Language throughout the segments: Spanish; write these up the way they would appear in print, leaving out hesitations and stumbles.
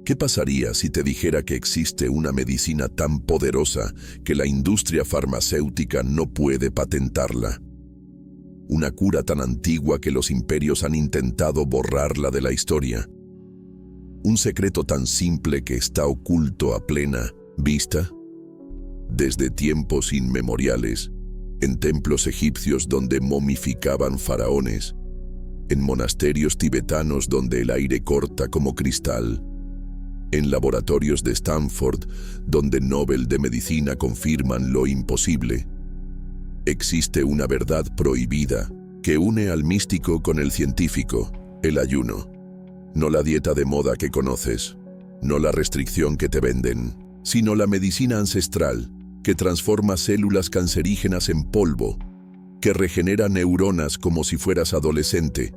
¿Qué pasaría si te dijera que existe una medicina tan poderosa que la industria farmacéutica no puede patentarla? Una cura tan antigua que los imperios han intentado borrarla de la historia. Un secreto tan simple que está oculto a plena vista. Desde tiempos inmemoriales, en templos egipcios donde momificaban faraones, en monasterios tibetanos donde el aire corta como cristal, en laboratorios de Stanford donde Nobel de Medicina confirman lo imposible, existe una verdad prohibida que une al místico con el científico, el ayuno. No la dieta de moda que conoces, no la restricción que te venden, sino la medicina ancestral que transforma células cancerígenas en polvo, que regenera neuronas como si fueras adolescente,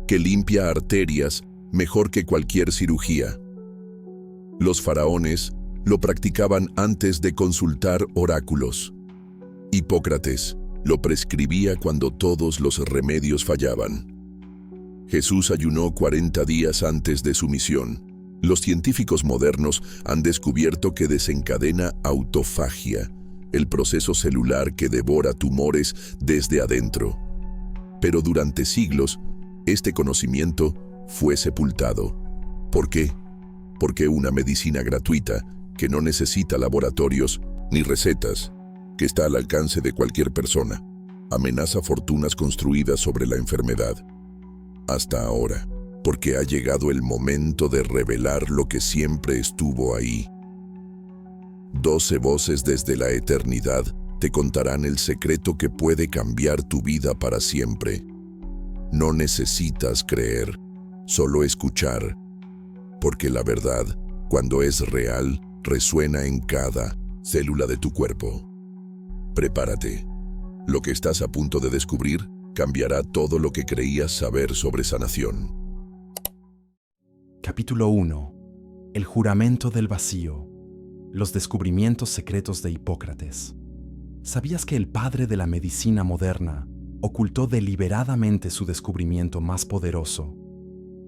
que limpia arterias mejor que cualquier cirugía. Los faraones lo practicaban antes de consultar oráculos. Hipócrates lo prescribía cuando todos los remedios fallaban. Jesús ayunó 40 días antes de su misión. Los científicos modernos han descubierto que desencadena autofagia, el proceso celular que devora tumores desde adentro. Pero durante siglos, este conocimiento fue sepultado. ¿Por qué? Porque una medicina gratuita, que no necesita laboratorios ni recetas, que está al alcance de cualquier persona, amenaza fortunas construidas sobre la enfermedad. Hasta ahora, porque ha llegado el momento de revelar lo que siempre estuvo ahí. 12 voces desde la eternidad te contarán el secreto que puede cambiar tu vida para siempre. No necesitas creer, solo escuchar, porque la verdad, cuando es real, resuena en cada célula de tu cuerpo. Prepárate. Lo que estás a punto de descubrir cambiará todo lo que creías saber sobre sanación. Capítulo 1. El juramento del vacío. Los descubrimientos secretos de Hipócrates. ¿Sabías que el padre de la medicina moderna ocultó deliberadamente su descubrimiento más poderoso?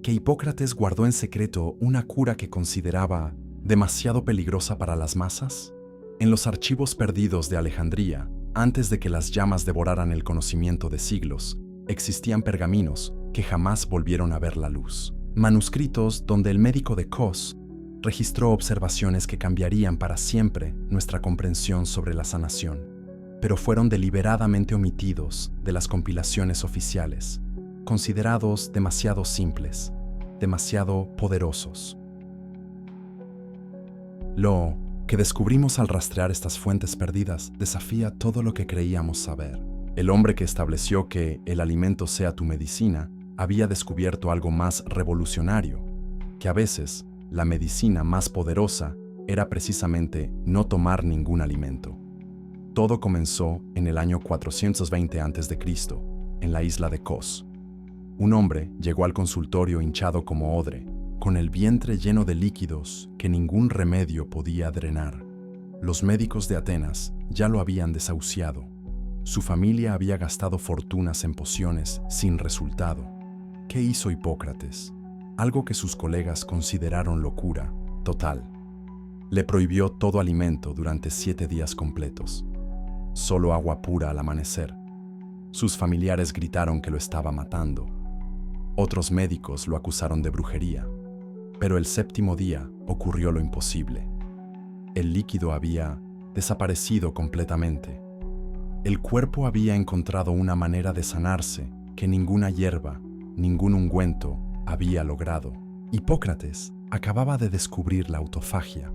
Que Hipócrates guardó en secreto una cura que consideraba demasiado peligrosa para las masas? En los archivos perdidos de Alejandría, antes de que las llamas devoraran el conocimiento de siglos, existían pergaminos que jamás volvieron a ver la luz. Manuscritos donde el médico de Kos registró observaciones que cambiarían para siempre nuestra comprensión sobre la sanación, pero fueron deliberadamente omitidos de las compilaciones oficiales, considerados demasiado simples, demasiado poderosos. Lo que descubrimos al rastrear estas fuentes perdidas desafía todo lo que creíamos saber. El hombre que estableció que el alimento sea tu medicina había descubierto algo más revolucionario, que a veces la medicina más poderosa era precisamente no tomar ningún alimento. Todo comenzó en el año 420 a.C., en la isla de Kos. Un hombre llegó al consultorio hinchado como odre, con el vientre lleno de líquidos que ningún remedio podía drenar. Los médicos de Atenas ya lo habían desahuciado. Su familia había gastado fortunas en pociones sin resultado. ¿Qué hizo Hipócrates? Algo que sus colegas consideraron locura total. Le prohibió todo alimento durante 7 días completos. Solo agua pura al amanecer. Sus familiares gritaron que lo estaba matando. Otros médicos lo acusaron de brujería. Pero el 7º día ocurrió lo imposible. El líquido había desaparecido completamente. El cuerpo había encontrado una manera de sanarse que ninguna hierba, ningún ungüento había logrado. Hipócrates acababa de descubrir la autofagia,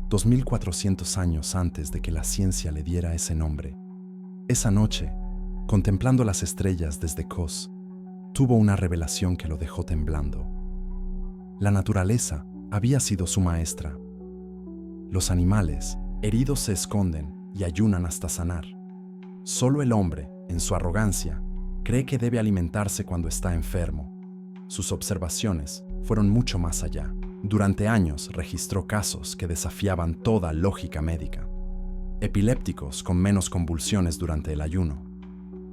2400 años antes de que la ciencia le diera ese nombre. Esa noche, contemplando las estrellas desde Kos, tuvo una revelación que lo dejó temblando. La naturaleza había sido su maestra. Los animales, heridos, se esconden y ayunan hasta sanar. Solo el hombre, en su arrogancia, cree que debe alimentarse cuando está enfermo. Sus observaciones fueron mucho más allá. Durante años registró casos que desafiaban toda lógica médica. Epilépticos con menos convulsiones durante el ayuno.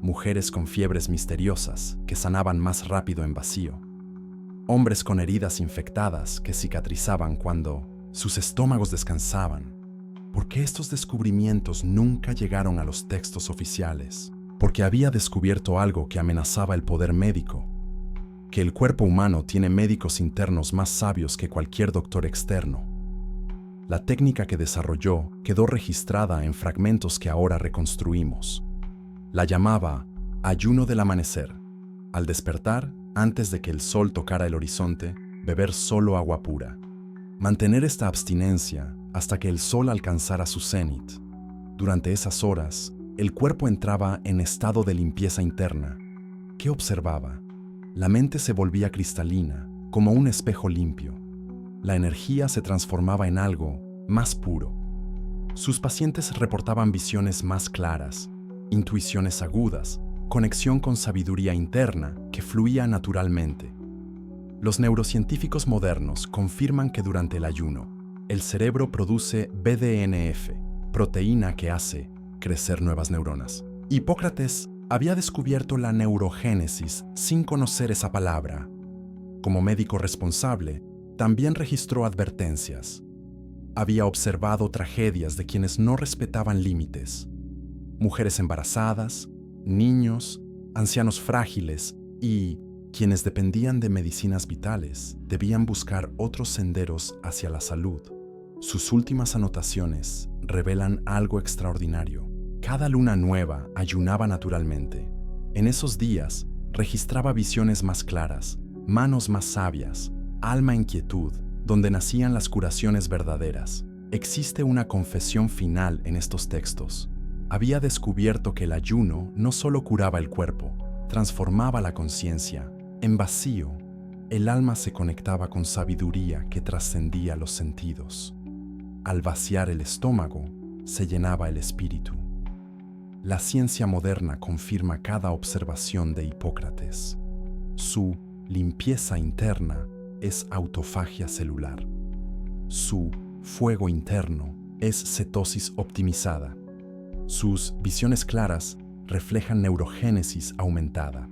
Mujeres con fiebres misteriosas que sanaban más rápido en vacío. hombres con heridas infectadas que cicatrizaban cuando sus estómagos descansaban. ¿Por qué estos descubrimientos nunca llegaron a los textos oficiales? Porque había descubierto algo que amenazaba el poder médico, que el cuerpo humano tiene médicos internos más sabios que cualquier doctor externo. La técnica que desarrolló quedó registrada en fragmentos que ahora reconstruimos. La llamaba ayuno del amanecer. Al despertar, antes de que el sol tocara el horizonte, beber solo agua pura. Mantener esta abstinencia hasta que el sol alcanzara su cenit. Durante esas horas, el cuerpo entraba en estado de limpieza interna. ¿Qué observaba? La mente se volvía cristalina, como un espejo limpio. La energía se transformaba en algo más puro. Sus pacientes reportaban visiones más claras, intuiciones agudas, conexión con sabiduría interna que fluía naturalmente. Los neurocientíficos modernos confirman que durante el ayuno, el cerebro produce BDNF, proteína que hace crecer nuevas neuronas. Hipócrates había descubierto la neurogénesis sin conocer esa palabra. Como médico responsable, también registró advertencias. Había observado tragedias de quienes no respetaban límites. Mujeres embarazadas, niños, ancianos frágiles y quienes dependían de medicinas vitales debían buscar otros senderos hacia la salud. Sus últimas anotaciones revelan algo extraordinario. Cada luna nueva ayunaba naturalmente. En esos días registraba visiones más claras, manos más sabias, alma en quietud, donde nacían las curaciones verdaderas. Existe una confesión final en estos textos. Había descubierto que el ayuno no solo curaba el cuerpo, transformaba la conciencia. En vacío, el alma se conectaba con sabiduría que trascendía los sentidos. Al vaciar el estómago, se llenaba el espíritu. La ciencia moderna confirma cada observación de Hipócrates. Su limpieza interna es autofagia celular. Su fuego interno es cetosis optimizada. Sus visiones claras reflejan neurogénesis aumentada.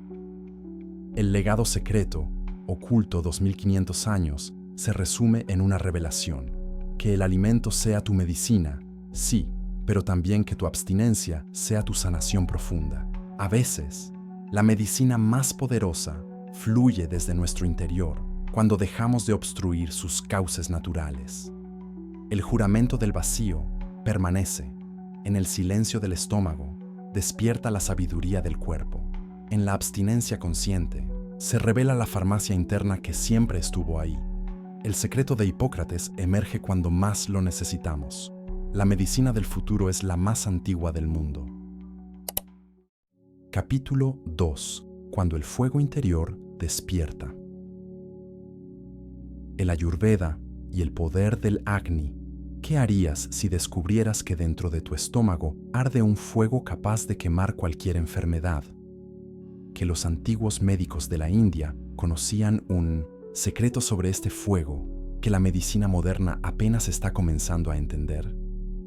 El legado secreto, oculto 2500 años, se resume en una revelación: que el alimento sea tu medicina, sí, pero también que tu abstinencia sea tu sanación profunda. A veces, la medicina más poderosa fluye desde nuestro interior cuando dejamos de obstruir sus cauces naturales. El juramento del vacío permanece. En el silencio del estómago despierta la sabiduría del cuerpo. En la abstinencia consciente se revela la farmacia interna que siempre estuvo ahí. El secreto de Hipócrates emerge cuando más lo necesitamos. La medicina del futuro es la más antigua del mundo. Capítulo 2. Cuando el fuego interior despierta. El Ayurveda y el poder del Agni. ¿Qué harías si descubrieras que dentro de tu estómago arde un fuego capaz de quemar cualquier enfermedad? Que los antiguos médicos de la India conocían un secreto sobre este fuego que la medicina moderna apenas está comenzando a entender.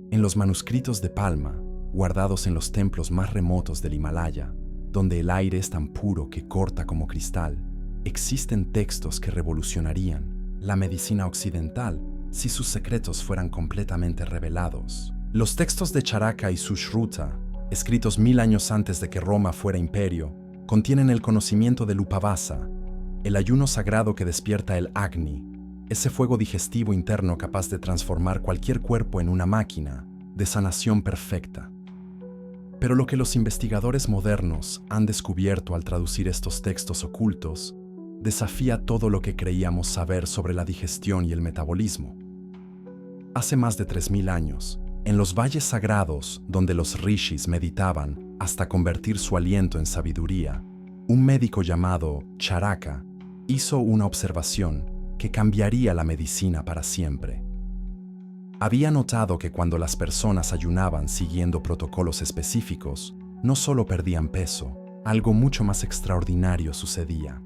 En los manuscritos de Palma, guardados en los templos más remotos del Himalaya, donde el aire es tan puro que corta como cristal, existen textos que revolucionarían la medicina occidental si sus secretos fueran completamente revelados. Los textos de Charaka y Sushruta, escritos 1000 años antes de que Roma fuera imperio, contienen el conocimiento del Upavasa, el ayuno sagrado que despierta el Agni, ese fuego digestivo interno capaz de transformar cualquier cuerpo en una máquina de sanación perfecta. Pero lo que los investigadores modernos han descubierto al traducir estos textos ocultos desafía todo lo que creíamos saber sobre la digestión y el metabolismo. Hace más de 3000 años, en los valles sagrados donde los rishis meditaban hasta convertir su aliento en sabiduría, un médico llamado Charaka hizo una observación que cambiaría la medicina para siempre. Había notado que cuando las personas ayunaban siguiendo protocolos específicos, no solo perdían peso, algo mucho más extraordinario sucedía.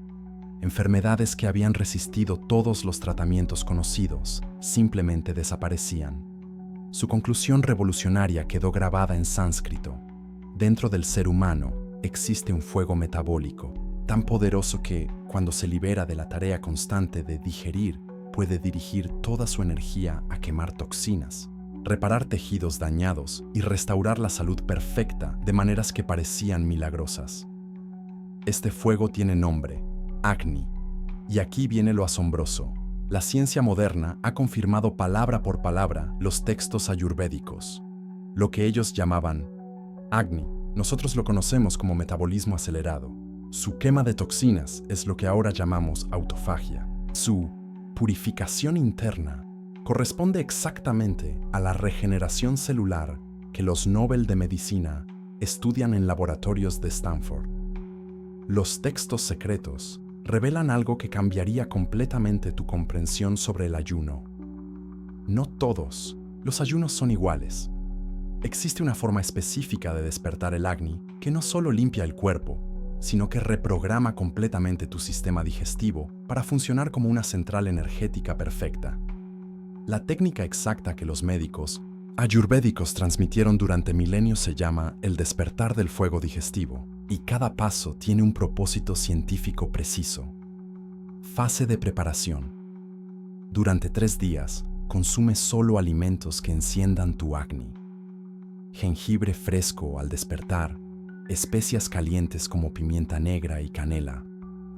Enfermedades que habían resistido todos los tratamientos conocidos simplemente desaparecían. Su conclusión revolucionaria quedó grabada en sánscrito. Dentro del ser humano existe un fuego metabólico, tan poderoso que, cuando se libera de la tarea constante de digerir, puede dirigir toda su energía a quemar toxinas, reparar tejidos dañados y restaurar la salud perfecta de maneras que parecían milagrosas. Este fuego tiene nombre, Agni. Y aquí viene lo asombroso. La ciencia moderna ha confirmado palabra por palabra los textos ayurvédicos. Lo que ellos llamaban Agni, nosotros lo conocemos como metabolismo acelerado. Su quema de toxinas es lo que ahora llamamos autofagia. Su purificación interna corresponde exactamente a la regeneración celular que los Nobel de Medicina estudian en laboratorios de Stanford. Los textos secretos revelan algo que cambiaría completamente tu comprensión sobre el ayuno. No todos los ayunos son iguales. Existe una forma específica de despertar el Agni que no solo limpia el cuerpo, sino que reprograma completamente tu sistema digestivo para funcionar como una central energética perfecta. La técnica exacta que los médicos ayurvédicos transmitieron durante milenios se llama el despertar del fuego digestivo, y cada paso tiene un propósito científico preciso. Fase de preparación. Durante 3 días, consume solo alimentos que enciendan tu Agni. Jengibre fresco al despertar, especias calientes como pimienta negra y canela,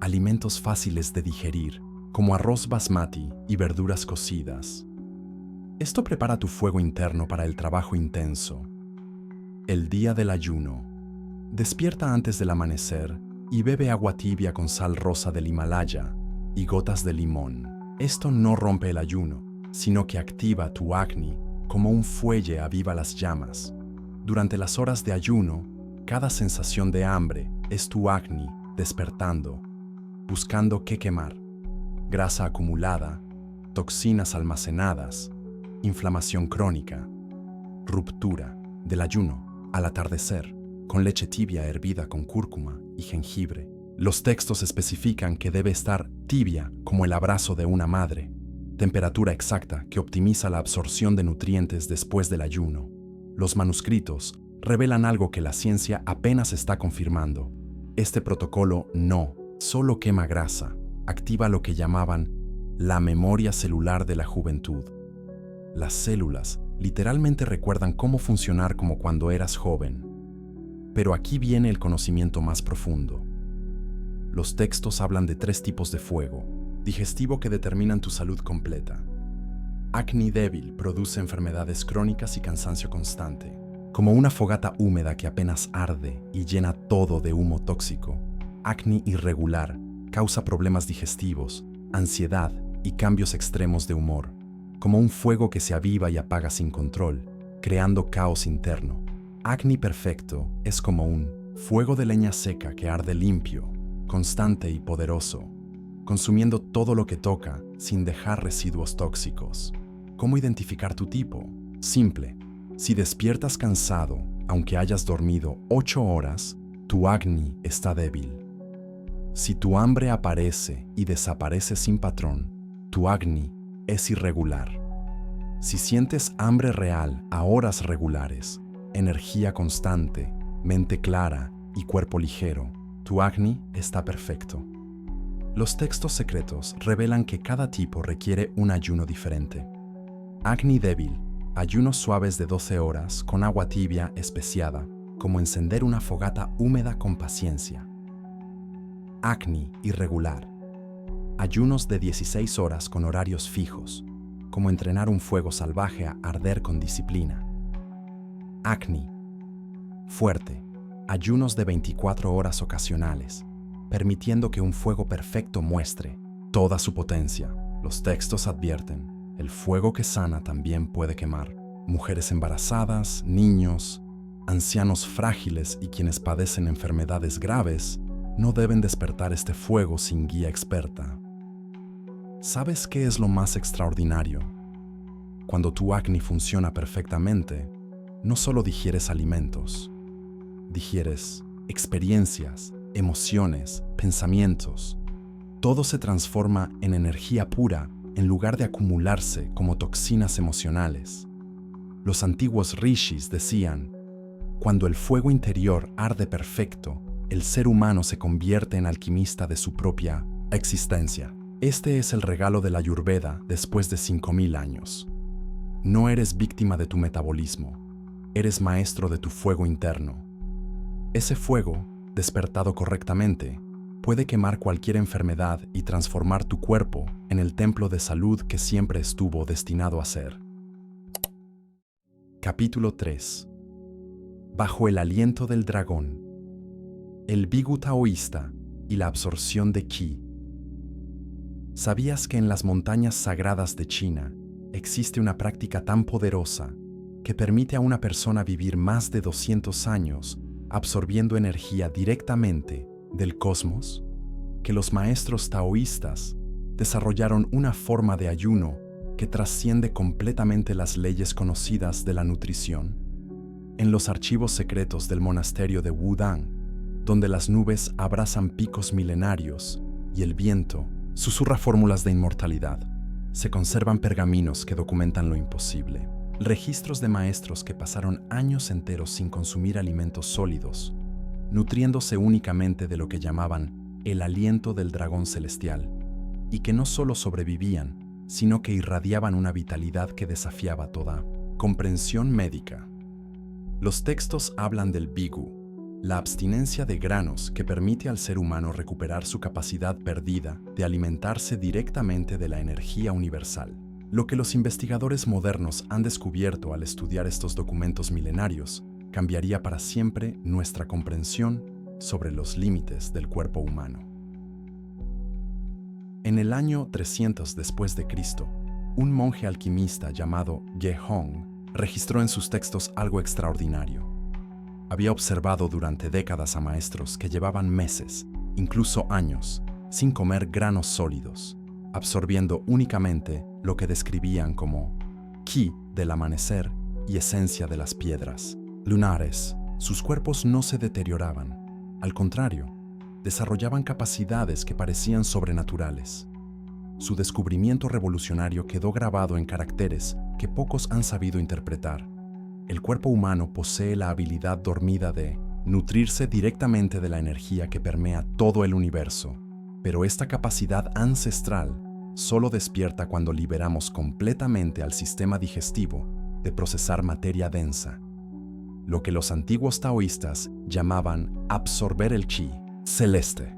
alimentos fáciles de digerir como arroz basmati y verduras cocidas. Esto prepara tu fuego interno para el trabajo intenso. El día del ayuno. Despierta antes del amanecer y bebe agua tibia con sal rosa del Himalaya y gotas de limón. Esto no rompe el ayuno, sino que activa tu Agni como un fuelle aviva las llamas. Durante las horas de ayuno, cada sensación de hambre es tu Agni despertando, buscando qué quemar. Grasa acumulada, toxinas almacenadas, inflamación crónica, ruptura del ayuno al atardecer, con leche tibia hervida con cúrcuma y jengibre. Los textos especifican que debe estar tibia como el abrazo de una madre, temperatura exacta que optimiza la absorción de nutrientes después del ayuno. Los manuscritos revelan algo que la ciencia apenas está confirmando. Este protocolo no solo quema grasa, activa lo que llamaban la memoria celular de la juventud. Las células literalmente recuerdan cómo funcionar como cuando eras joven. Pero aquí viene el conocimiento más profundo. Los textos hablan de 3 tipos de fuego digestivo que determinan tu salud completa. Agni débil produce enfermedades crónicas y cansancio constante, como una fogata húmeda que apenas arde y llena todo de humo tóxico. Agni irregular causa problemas digestivos, ansiedad y cambios extremos de humor, como un fuego que se aviva y apaga sin control, creando caos interno. Agni perfecto es como un fuego de leña seca que arde limpio, constante y poderoso, consumiendo todo lo que toca sin dejar residuos tóxicos. ¿Cómo identificar tu tipo? Simple. Si despiertas cansado, aunque hayas dormido 8 horas, tu Agni está débil. Si tu hambre aparece y desaparece sin patrón, tu Agni es irregular. Si sientes hambre real a horas regulares, energía constante, mente clara y cuerpo ligero, tu Agni está perfecto. Los textos secretos revelan que cada tipo requiere un ayuno diferente. Agni débil, ayunos suaves de 12 horas con agua tibia especiada, como encender una fogata húmeda con paciencia. Agni irregular, ayunos de 16 horas con horarios fijos, como entrenar un fuego salvaje a arder con disciplina. Agni fuerte, ayunos de 24 horas ocasionales, permitiendo que un fuego perfecto muestre toda su potencia. Los textos advierten, el fuego que sana también puede quemar. Mujeres embarazadas, niños, ancianos frágiles y quienes padecen enfermedades graves no deben despertar este fuego sin guía experta. ¿Sabes qué es lo más extraordinario? Cuando tu Agni funciona perfectamente, no solo digieres alimentos, digieres experiencias, emociones, pensamientos. Todo se transforma en energía pura en lugar de acumularse como toxinas emocionales. Los antiguos rishis decían, cuando el fuego interior arde perfecto, el ser humano se convierte en alquimista de su propia existencia. Este es el regalo de la Ayurveda después de 5000 años. No eres víctima de tu metabolismo, eres maestro de tu fuego interno. Ese fuego, despertado correctamente, puede quemar cualquier enfermedad y transformar tu cuerpo en el templo de salud que siempre estuvo destinado a ser. Capítulo 3. Bajo el aliento del dragón. El Bigu taoísta y la absorción de Qi. ¿Sabías que en las montañas sagradas de China existe una práctica tan poderosa que permite a una persona vivir más de 200 años absorbiendo energía directamente del cosmos? Que los maestros taoístas desarrollaron una forma de ayuno que trasciende completamente las leyes conocidas de la nutrición. En los archivos secretos del monasterio de Wudang, donde las nubes abrazan picos milenarios y el viento susurra fórmulas de inmortalidad, se conservan pergaminos que documentan lo imposible. Registros de maestros que pasaron años enteros sin consumir alimentos sólidos, nutriéndose únicamente de lo que llamaban el aliento del dragón celestial, y que no solo sobrevivían, sino que irradiaban una vitalidad que desafiaba toda comprensión médica. Los textos hablan del Bigu, la abstinencia de granos que permite al ser humano recuperar su capacidad perdida de alimentarse directamente de la energía universal. Lo que los investigadores modernos han descubierto al estudiar estos documentos milenarios cambiaría para siempre nuestra comprensión sobre los límites del cuerpo humano. En el año 300 después de Cristo, un monje alquimista llamado Ge Hong registró en sus textos algo extraordinario. Había observado durante décadas a maestros que llevaban meses, incluso años, sin comer granos sólidos, absorbiendo únicamente lo que describían como Qi del amanecer y esencia de las piedras lunares. Sus cuerpos no se deterioraban, al contrario, desarrollaban capacidades que parecían sobrenaturales. Su descubrimiento revolucionario quedó grabado en caracteres que pocos han sabido interpretar. El cuerpo humano posee la habilidad dormida de nutrirse directamente de la energía que permea todo el universo, pero esta capacidad ancestral solo despierta cuando liberamos completamente al sistema digestivo de procesar materia densa, lo que los antiguos taoístas llamaban absorber el Qi celeste.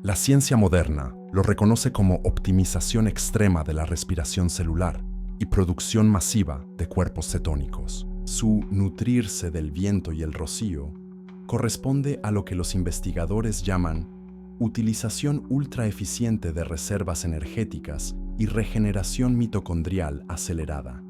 La ciencia moderna lo reconoce como optimización extrema de la respiración celular y producción masiva de cuerpos cetónicos. Su nutrirse del viento y el rocío corresponde a lo que los investigadores llaman utilización ultra eficiente de reservas energéticas y regeneración mitocondrial acelerada.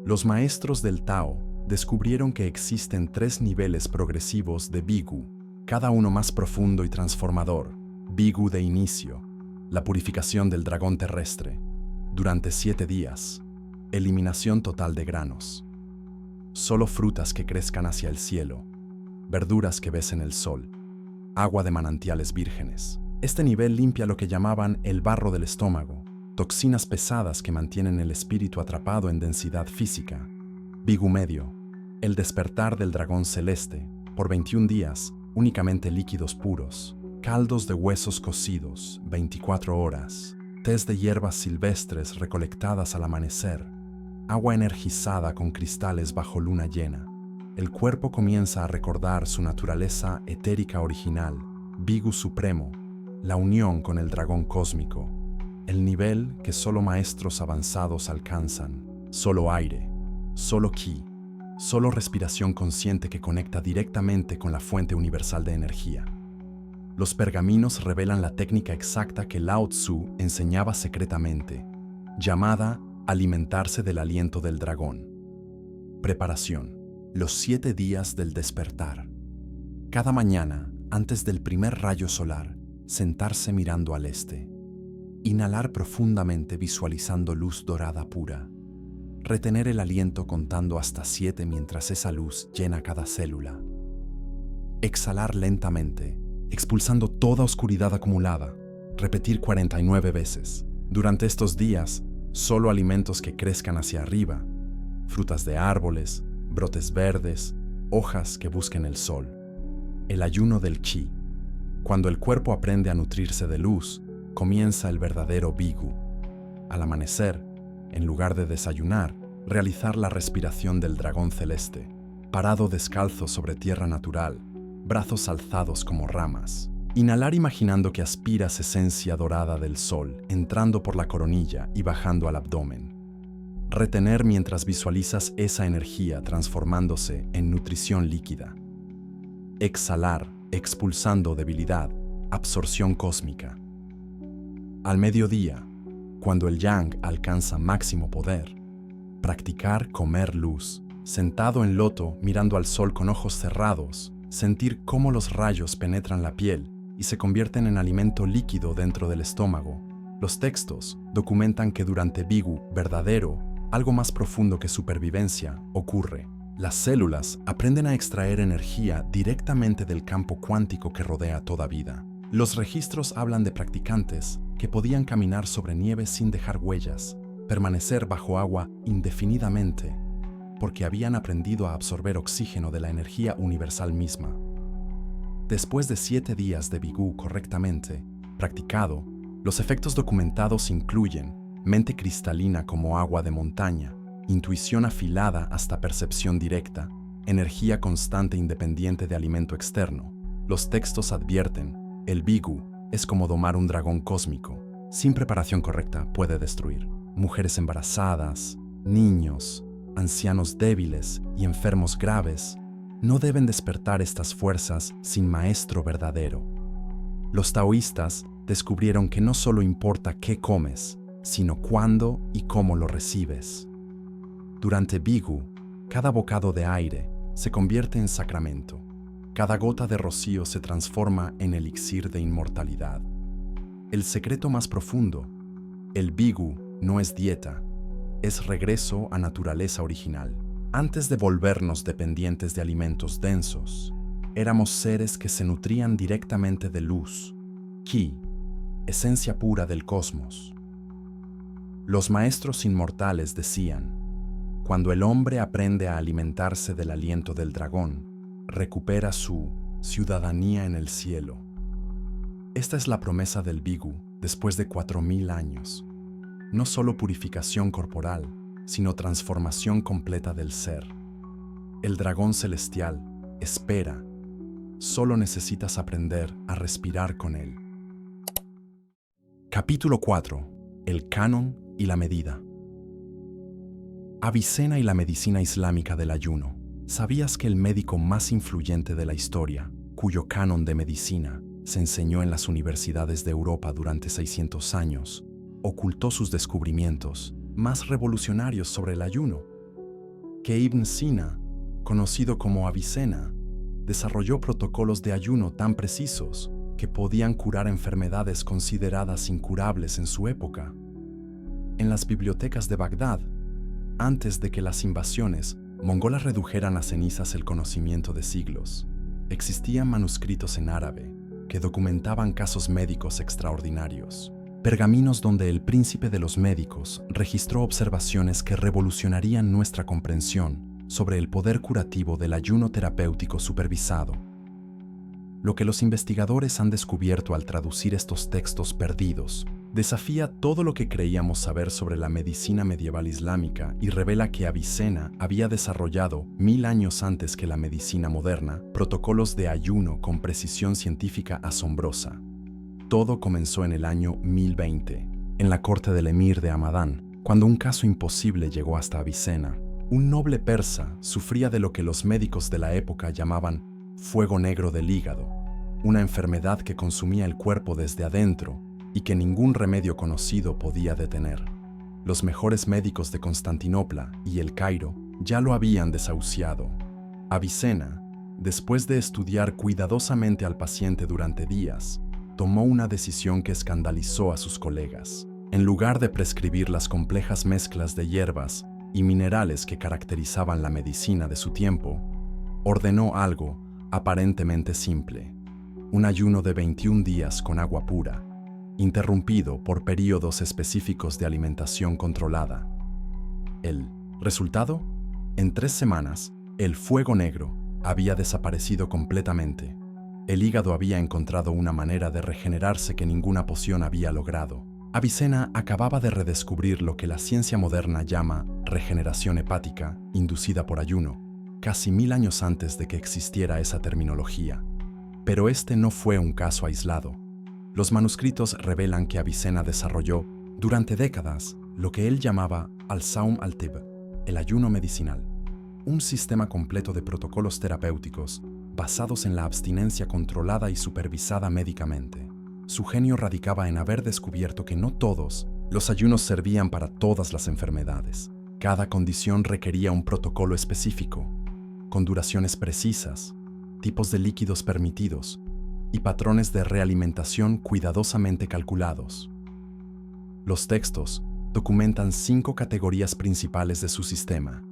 Los maestros del Tao descubrieron que existen 3 niveles progresivos de Bigu, cada uno más profundo y transformador. Bigu de inicio, la purificación del dragón terrestre, durante 7 días, eliminación total de granos, solo frutas que crezcan hacia el cielo, verduras que besen el sol, agua de manantiales vírgenes. Este nivel limpia lo que llamaban el barro del estómago, toxinas pesadas que mantienen el espíritu atrapado en densidad física. Bigu medio, el despertar del dragón celeste, por 21 días, únicamente líquidos puros, caldos de huesos cocidos, 24 horas, tés de hierbas silvestres recolectadas al amanecer, agua energizada con cristales bajo luna llena. El cuerpo comienza a recordar su naturaleza etérica original, Bigu supremo, la unión con el dragón cósmico, el nivel que solo maestros avanzados alcanzan, solo aire, solo Qi, solo respiración consciente que conecta directamente con la fuente universal de energía. Los pergaminos revelan la técnica exacta que Lao Tzu enseñaba secretamente, llamada alimentarse del aliento del dragón. Preparación. Los 7 días del despertar. Cada mañana, antes del primer rayo solar, sentarse mirando al este. Inhalar profundamente visualizando luz dorada pura. Retener el aliento contando hasta 7 mientras esa luz llena cada célula. Exhalar lentamente, expulsando toda oscuridad acumulada. Repetir 49 veces. Durante estos días, solo alimentos que crezcan hacia arriba, frutas de árboles, brotes verdes, hojas que busquen el sol. El ayuno del Qi. Cuando el cuerpo aprende a nutrirse de luz, comienza el verdadero Bigu. Al amanecer, en lugar de desayunar, realizar la respiración del dragón celeste, parado descalzo sobre tierra natural, brazos alzados como ramas. Inhalar imaginando que aspiras esencia dorada del sol, entrando por la coronilla y bajando al abdomen. Retener mientras visualizas esa energía transformándose en nutrición líquida. Exhalar, expulsando debilidad, absorción cósmica. Al mediodía, cuando el yang alcanza máximo poder, practicar comer luz, sentado en loto mirando al sol con ojos cerrados, sentir cómo los rayos penetran la piel y se convierten en alimento líquido dentro del estómago. Los textos documentan que durante Bigu verdadero, algo más profundo que supervivencia ocurre. Las células aprenden a extraer energía directamente del campo cuántico que rodea toda vida. Los registros hablan de practicantes que podían caminar sobre nieve sin dejar huellas, permanecer bajo agua indefinidamente, porque habían aprendido a absorber oxígeno de la energía universal misma. Después de 7 días de Bigu correctamente practicado, los efectos documentados incluyen mente cristalina como agua de montaña, intuición afilada hasta percepción directa, energía constante independiente de alimento externo. Los textos advierten, el Bigu es como domar un dragón cósmico. Sin preparación correcta puede destruir. Mujeres embarazadas, niños, ancianos débiles y enfermos graves no deben despertar estas fuerzas sin maestro verdadero. Los taoístas descubrieron que no solo importa qué comes, sino cuándo y cómo lo recibes. Durante Bigu, cada bocado de aire se convierte en sacramento. Cada gota de rocío se transforma en elixir de inmortalidad. El secreto más profundo, el Bigu no es dieta, es regreso a naturaleza original. Antes de volvernos dependientes de alimentos densos, éramos seres que se nutrían directamente de luz, Qi, esencia pura del cosmos. Los maestros inmortales decían, cuando el hombre aprende a alimentarse del aliento del dragón, recupera su ciudadanía en el cielo. Esta es la promesa del Bigu después de 4000 años. No solo purificación corporal, sino transformación completa del ser. El dragón celestial espera. Solo necesitas aprender a respirar con él. Capítulo 4. El canon y la medida. Avicena y la medicina islámica del ayuno. ¿Sabías que el médico más influyente de la historia, cuyo canon de medicina se enseñó en las universidades de Europa durante 600 años, ocultó sus descubrimientos más revolucionarios sobre el ayuno? Que Ibn Sina, conocido como Avicena, desarrolló protocolos de ayuno tan precisos que podían curar enfermedades consideradas incurables en su época. En las bibliotecas de Bagdad, antes de que las invasiones mongolas redujeran a cenizas el conocimiento de siglos, existían manuscritos en árabe que documentaban casos médicos extraordinarios. Pergaminos donde el príncipe de los médicos registró observaciones que revolucionarían nuestra comprensión sobre el poder curativo del ayuno terapéutico supervisado. Lo que los investigadores han descubierto al traducir estos textos perdidos desafía todo lo que creíamos saber sobre la medicina medieval islámica y revela que Avicena había desarrollado 1000 años antes que la medicina moderna protocolos de ayuno con precisión científica asombrosa. Todo comenzó en el año 1020, en la corte del emir de Hamadán, cuando un caso imposible llegó hasta Avicena. Un noble persa sufría de lo que los médicos de la época llamaban fuego negro del hígado, una enfermedad que consumía el cuerpo desde adentro y que ningún remedio conocido podía detener. Los mejores médicos de Constantinopla y El Cairo ya lo habían desahuciado. Avicena, después de estudiar cuidadosamente al paciente durante días, tomó una decisión que escandalizó a sus colegas. En lugar de prescribir las complejas mezclas de hierbas y minerales que caracterizaban la medicina de su tiempo, ordenó algo aparentemente simple: un ayuno de 21 días con agua pura, interrumpido por períodos específicos de alimentación controlada. El resultado: en 3 semanas, el fuego negro había desaparecido completamente. El hígado había encontrado una manera de regenerarse que ninguna poción había logrado. Avicena acababa de redescubrir lo que la ciencia moderna llama regeneración hepática inducida por ayuno, casi 1000 años antes de que existiera esa terminología. Pero este no fue un caso aislado. Los manuscritos revelan que Avicena desarrolló, durante décadas, lo que él llamaba al-Sawm al-Tib, el ayuno medicinal, un sistema completo de protocolos terapéuticos basados en la abstinencia controlada y supervisada médicamente. Su genio radicaba en haber descubierto que no todos los ayunos servían para todas las enfermedades. Cada condición requería un protocolo específico, con duraciones precisas, tipos de líquidos permitidos y patrones de realimentación cuidadosamente calculados. Los textos documentan 5 categorías principales de su sistema.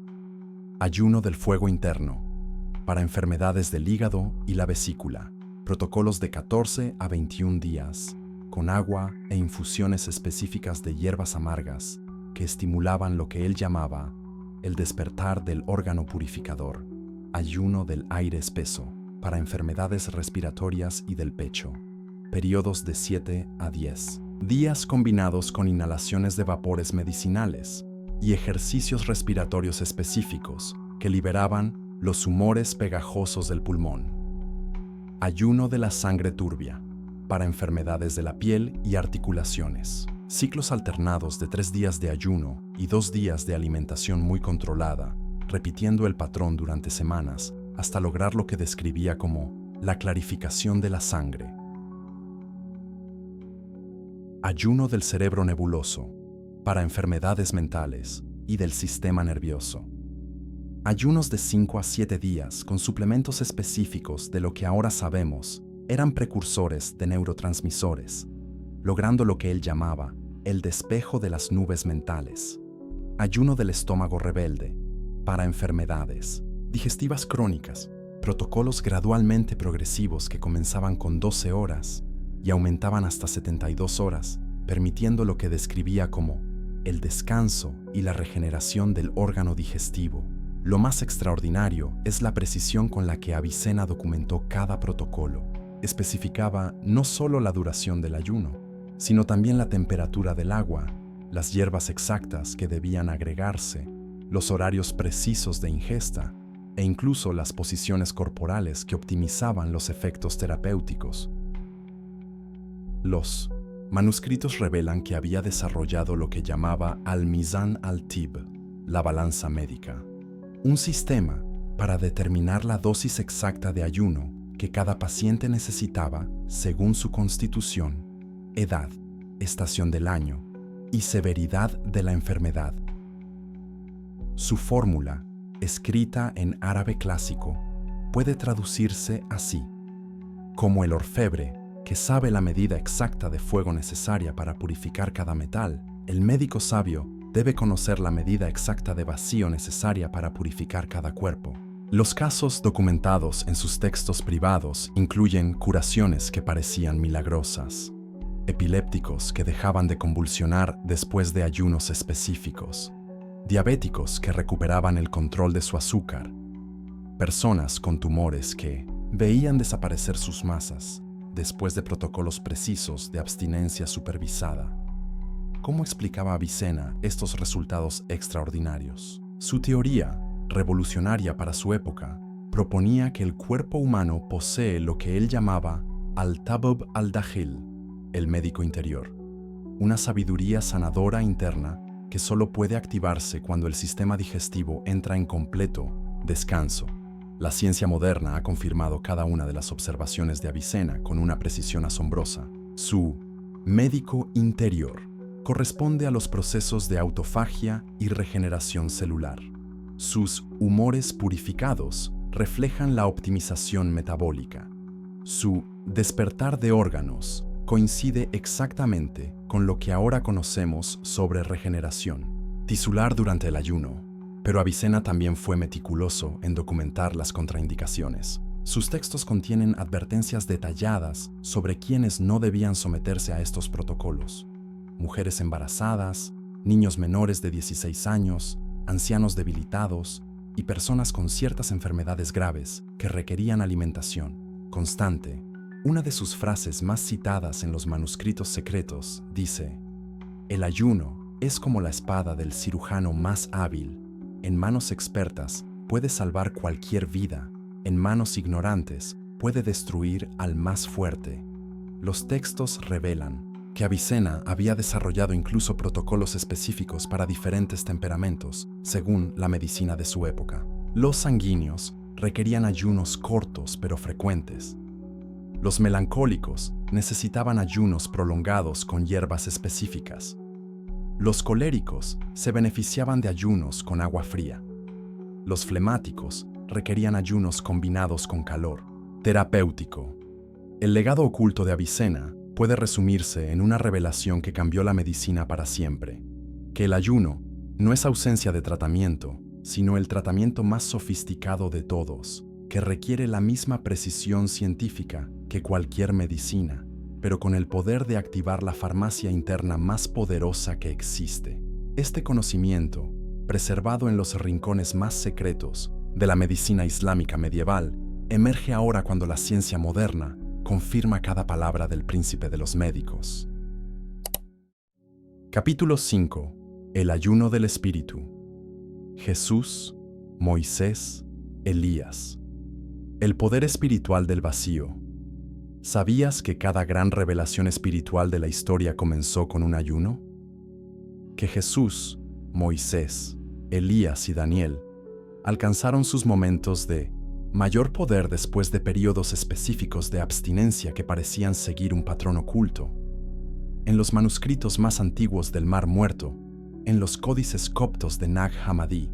Ayuno del fuego interno, para enfermedades del hígado y la vesícula. Protocolos de 14 a 21 días, con agua e infusiones específicas de hierbas amargas que estimulaban lo que él llamaba el despertar del órgano purificador. Ayuno del aire espeso, para enfermedades respiratorias y del pecho. Periodos de 7 a 10 días combinados con inhalaciones de vapores medicinales y ejercicios respiratorios específicos que liberaban los humores pegajosos del pulmón. Ayuno de la sangre turbia, para enfermedades de la piel y articulaciones. Ciclos alternados de 3 días de ayuno y 2 días de alimentación muy controlada, repitiendo el patrón durante semanas hasta lograr lo que describía como la clarificación de la sangre. Ayuno del cerebro nebuloso, para enfermedades mentales y del sistema nervioso. Ayunos de 5 a 7 días con suplementos específicos de lo que ahora sabemos eran precursores de neurotransmisores, logrando lo que él llamaba el despejo de las nubes mentales. Ayuno del estómago rebelde, para enfermedades digestivas crónicas, protocolos gradualmente progresivos que comenzaban con 12 horas y aumentaban hasta 72 horas, permitiendo lo que describía como el descanso y la regeneración del órgano digestivo. Lo más extraordinario es la precisión con la que Avicena documentó cada protocolo. Especificaba no solo la duración del ayuno, sino también la temperatura del agua, las hierbas exactas que debían agregarse, los horarios precisos de ingesta e incluso las posiciones corporales que optimizaban los efectos terapéuticos. Los manuscritos revelan que había desarrollado lo que llamaba al-Mizan al-Tib, la balanza médica, un sistema para determinar la dosis exacta de ayuno que cada paciente necesitaba según su constitución, edad, estación del año y severidad de la enfermedad. Su fórmula, escrita en árabe clásico, puede traducirse así: como el orfebre, que sabe la medida exacta de fuego necesaria para purificar cada metal, el médico sabio debe conocer la medida exacta de vacío necesaria para purificar cada cuerpo. Los casos documentados en sus textos privados incluyen curaciones que parecían milagrosas, epilépticos que dejaban de convulsionar después de ayunos específicos, diabéticos que recuperaban el control de su azúcar, personas con tumores que veían desaparecer sus masas después de protocolos precisos de abstinencia supervisada. ¿Cómo explicaba Avicena estos resultados extraordinarios? Su teoría, revolucionaria para su época, proponía que el cuerpo humano posee lo que él llamaba al-Tabib al-Dakhil, el médico interior, una sabiduría sanadora interna que solo puede activarse cuando el sistema digestivo entra en completo descanso. La ciencia moderna ha confirmado cada una de las observaciones de Avicena con una precisión asombrosa. Su médico interior corresponde a los procesos de autofagia y regeneración celular. Sus humores purificados reflejan la optimización metabólica. Su despertar de órganos coincide exactamente con lo que ahora conocemos sobre regeneración. Tisular durante el ayuno, pero Avicena también fue meticuloso en documentar las contraindicaciones. Sus textos contienen advertencias detalladas sobre quienes no debían someterse a estos protocolos: mujeres embarazadas, niños menores de 16 años, ancianos debilitados y personas con ciertas enfermedades graves que requerían alimentación constante Una de sus frases más citadas en los manuscritos secretos dice: "El ayuno es como la espada del cirujano más hábil. En manos expertas puede salvar cualquier vida, en manos ignorantes puede destruir al más fuerte". Los textos revelan que Avicena había desarrollado incluso protocolos específicos para diferentes temperamentos, según la medicina de su época. Los sanguíneos requerían ayunos cortos pero frecuentes. Los melancólicos necesitaban ayunos prolongados con hierbas específicas. Los coléricos se beneficiaban de ayunos con agua fría. Los flemáticos requerían ayunos combinados con calor. Terapéutico. El legado oculto de Avicena puede resumirse en una revelación que cambió la medicina para siempre: que el ayuno no es ausencia de tratamiento, sino el tratamiento más sofisticado de todos, que requiere la misma precisión científica que cualquier medicina, pero con el poder de activar la farmacia interna más poderosa que existe. Este conocimiento, preservado en los rincones más secretos de la medicina islámica medieval, emerge ahora cuando la ciencia moderna confirma cada palabra del príncipe de los médicos. Capítulo 5. El ayuno del espíritu. Jesús, Moisés, Elías. El poder espiritual del vacío. ¿Sabías que cada gran revelación espiritual de la historia comenzó con un ayuno? Que Jesús, Moisés, Elías y Daniel alcanzaron sus momentos de mayor poder después de periodos específicos de abstinencia que parecían seguir un patrón oculto. En los manuscritos más antiguos del Mar Muerto, en los códices coptos de Nag Hammadi,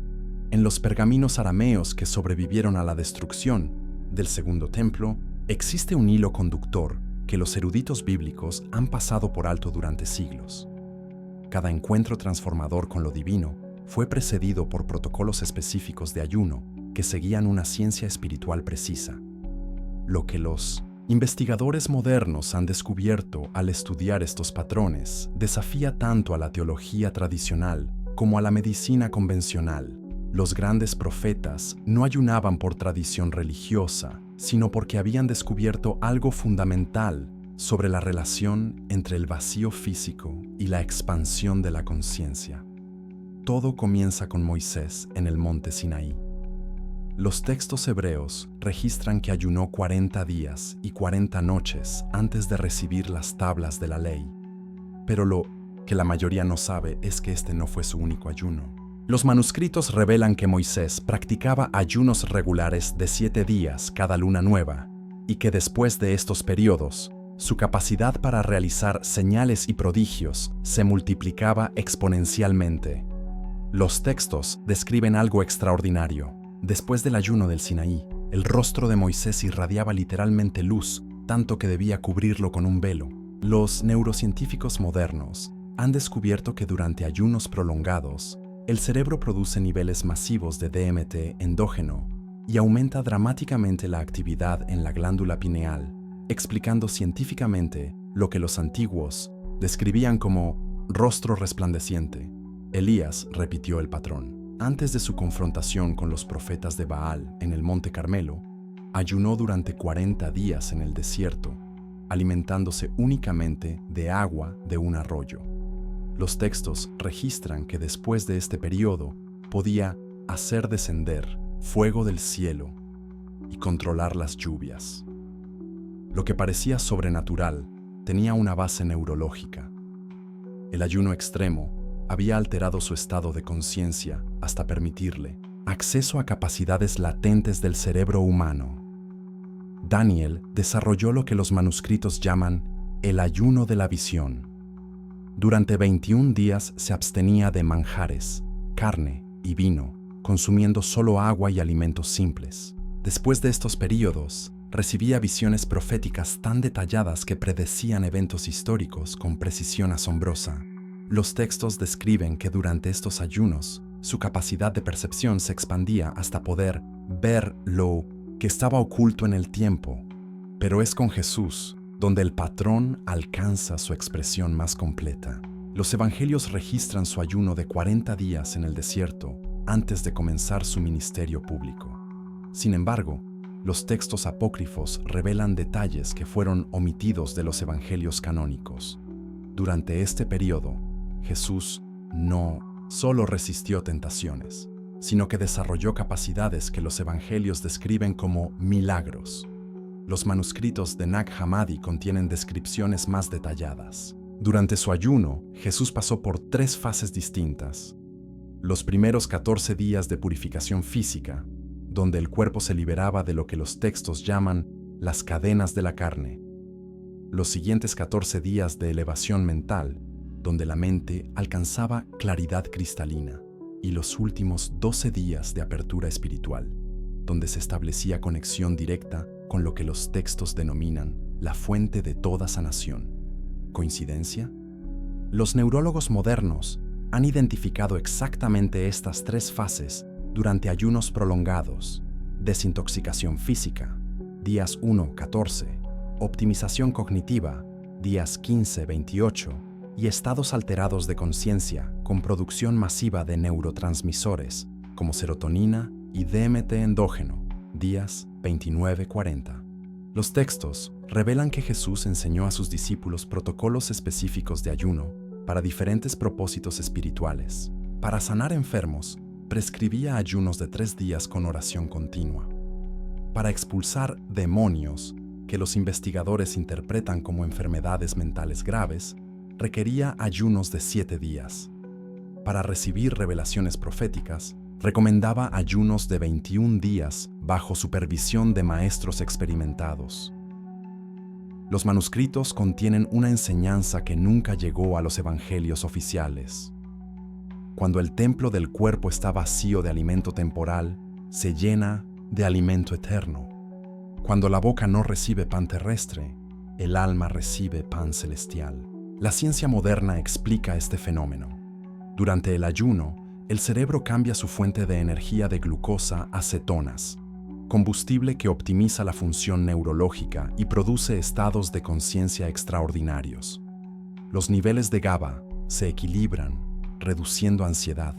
en los pergaminos arameos que sobrevivieron a la destrucción del Segundo Templo, existe un hilo conductor que los eruditos bíblicos han pasado por alto durante siglos. Cada encuentro transformador con lo divino fue precedido por protocolos específicos de ayuno que seguían una ciencia espiritual precisa. Lo que los investigadores modernos han descubierto al estudiar estos patrones desafía tanto a la teología tradicional como a la medicina convencional. Los grandes profetas no ayunaban por tradición religiosa, sino porque habían descubierto algo fundamental sobre la relación entre el vacío físico y la expansión de la conciencia. Todo comienza con Moisés en el monte Sinaí. Los textos hebreos registran que ayunó 40 días y 40 noches antes de recibir las tablas de la ley. Pero lo que la mayoría no sabe es que este no fue su único ayuno. Los manuscritos revelan que Moisés practicaba ayunos regulares de 7 días cada luna nueva, y que después de estos periodos, su capacidad para realizar señales y prodigios se multiplicaba exponencialmente. Los textos describen algo extraordinario. Después del ayuno del Sinaí, el rostro de Moisés irradiaba literalmente luz, tanto que debía cubrirlo con un velo. Los neurocientíficos modernos han descubierto que durante ayunos prolongados, el cerebro produce niveles masivos de DMT endógeno y aumenta dramáticamente la actividad en la glándula pineal, explicando científicamente lo que los antiguos describían como rostro resplandeciente. Elías repitió el patrón. Antes de su confrontación con los profetas de Baal en el Monte Carmelo, ayunó durante 40 días en el desierto, alimentándose únicamente de agua de un arroyo. Los textos registran que después de este periodo podía hacer descender fuego del cielo y controlar las lluvias. Lo que parecía sobrenatural tenía una base neurológica. El ayuno extremo había alterado su estado de conciencia hasta permitirle acceso a capacidades latentes del cerebro humano. Daniel desarrolló lo que los manuscritos llaman el ayuno de la visión. Durante 21 días se abstenía de manjares, carne y vino, consumiendo solo agua y alimentos simples. Después de estos períodos, recibía visiones proféticas tan detalladas que predecían eventos históricos con precisión asombrosa. Los textos describen que durante estos ayunos, su capacidad de percepción se expandía hasta poder ver lo que estaba oculto en el tiempo. Pero es con Jesús donde el patrón alcanza su expresión más completa. Los evangelios registran su ayuno de 40 días en el desierto antes de comenzar su ministerio público. Sin embargo, los textos apócrifos revelan detalles que fueron omitidos de los evangelios canónicos. Durante este periodo, Jesús no solo resistió tentaciones, sino que desarrolló capacidades que los evangelios describen como milagros. Los manuscritos de Nag Hammadi contienen descripciones más detalladas. Durante su ayuno, Jesús pasó por 3 fases distintas. Los primeros 14 días de purificación física, donde el cuerpo se liberaba de lo que los textos llaman las cadenas de la carne. Los siguientes 14 días de elevación mental, donde la mente alcanzaba claridad cristalina. Y los últimos 12 días de apertura espiritual, donde se establecía conexión directa con lo que los textos denominan la fuente de toda sanación. ¿Coincidencia? Los neurólogos modernos han identificado exactamente estas 3 fases durante ayunos prolongados: desintoxicación física, días 1-14, optimización cognitiva, días 15-28, y estados alterados de conciencia con producción masiva de neurotransmisores como serotonina y DMT endógeno, días 29-40. Los textos revelan que Jesús enseñó a sus discípulos protocolos específicos de ayuno para diferentes propósitos espirituales. Para sanar enfermos, prescribía ayunos de 3 días con oración continua. Para expulsar demonios, que los investigadores interpretan como enfermedades mentales graves, requería ayunos de 7 días. Para recibir revelaciones proféticas, recomendaba ayunos de 21 días bajo supervisión de maestros experimentados. Los manuscritos contienen una enseñanza que nunca llegó a los evangelios oficiales. Cuando el templo del cuerpo está vacío de alimento temporal, se llena de alimento eterno. Cuando la boca no recibe pan terrestre, el alma recibe pan celestial. La ciencia moderna explica este fenómeno. Durante el ayuno, el cerebro cambia su fuente de energía de glucosa a cetonas, combustible que optimiza la función neurológica y produce estados de conciencia extraordinarios. Los niveles de GABA se equilibran, reduciendo ansiedad.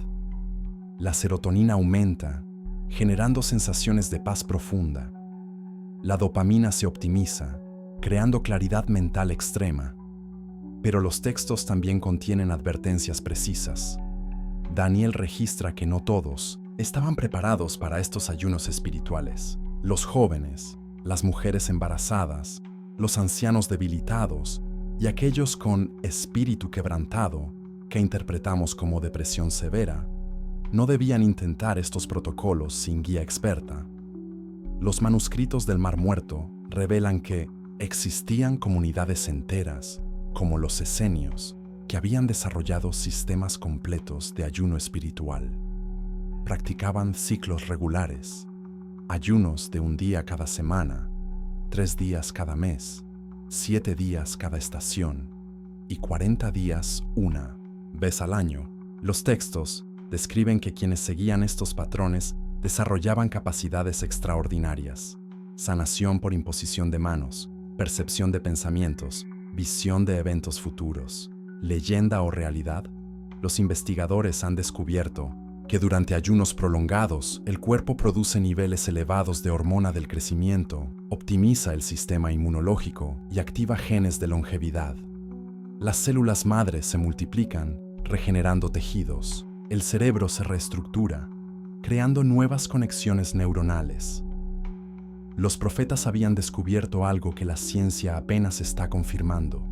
La serotonina aumenta, generando sensaciones de paz profunda. La dopamina se optimiza, creando claridad mental extrema. Pero los textos también contienen advertencias precisas. Daniel registra que no todos estaban preparados para estos ayunos espirituales. Los jóvenes, las mujeres embarazadas, los ancianos debilitados y aquellos con espíritu quebrantado, que interpretamos como depresión severa, no debían intentar estos protocolos sin guía experta. Los manuscritos del Mar Muerto revelan que existían comunidades enteras, como los esenios, que habían desarrollado sistemas completos de ayuno espiritual. Practicaban ciclos regulares, ayunos de 1 día cada semana, 3 días cada mes, 7 días cada estación y 40 días una vez al año. Los textos describen que quienes seguían estos patrones desarrollaban capacidades extraordinarias: sanación por imposición de manos, percepción de pensamientos, visión de eventos futuros. ¿Leyenda o realidad? Los investigadores han descubierto que durante ayunos prolongados, el cuerpo produce niveles elevados de hormona del crecimiento, optimiza el sistema inmunológico y activa genes de longevidad. Las células madres se multiplican, regenerando tejidos. El cerebro se reestructura, creando nuevas conexiones neuronales. Los profetas habían descubierto algo que la ciencia apenas está confirmando: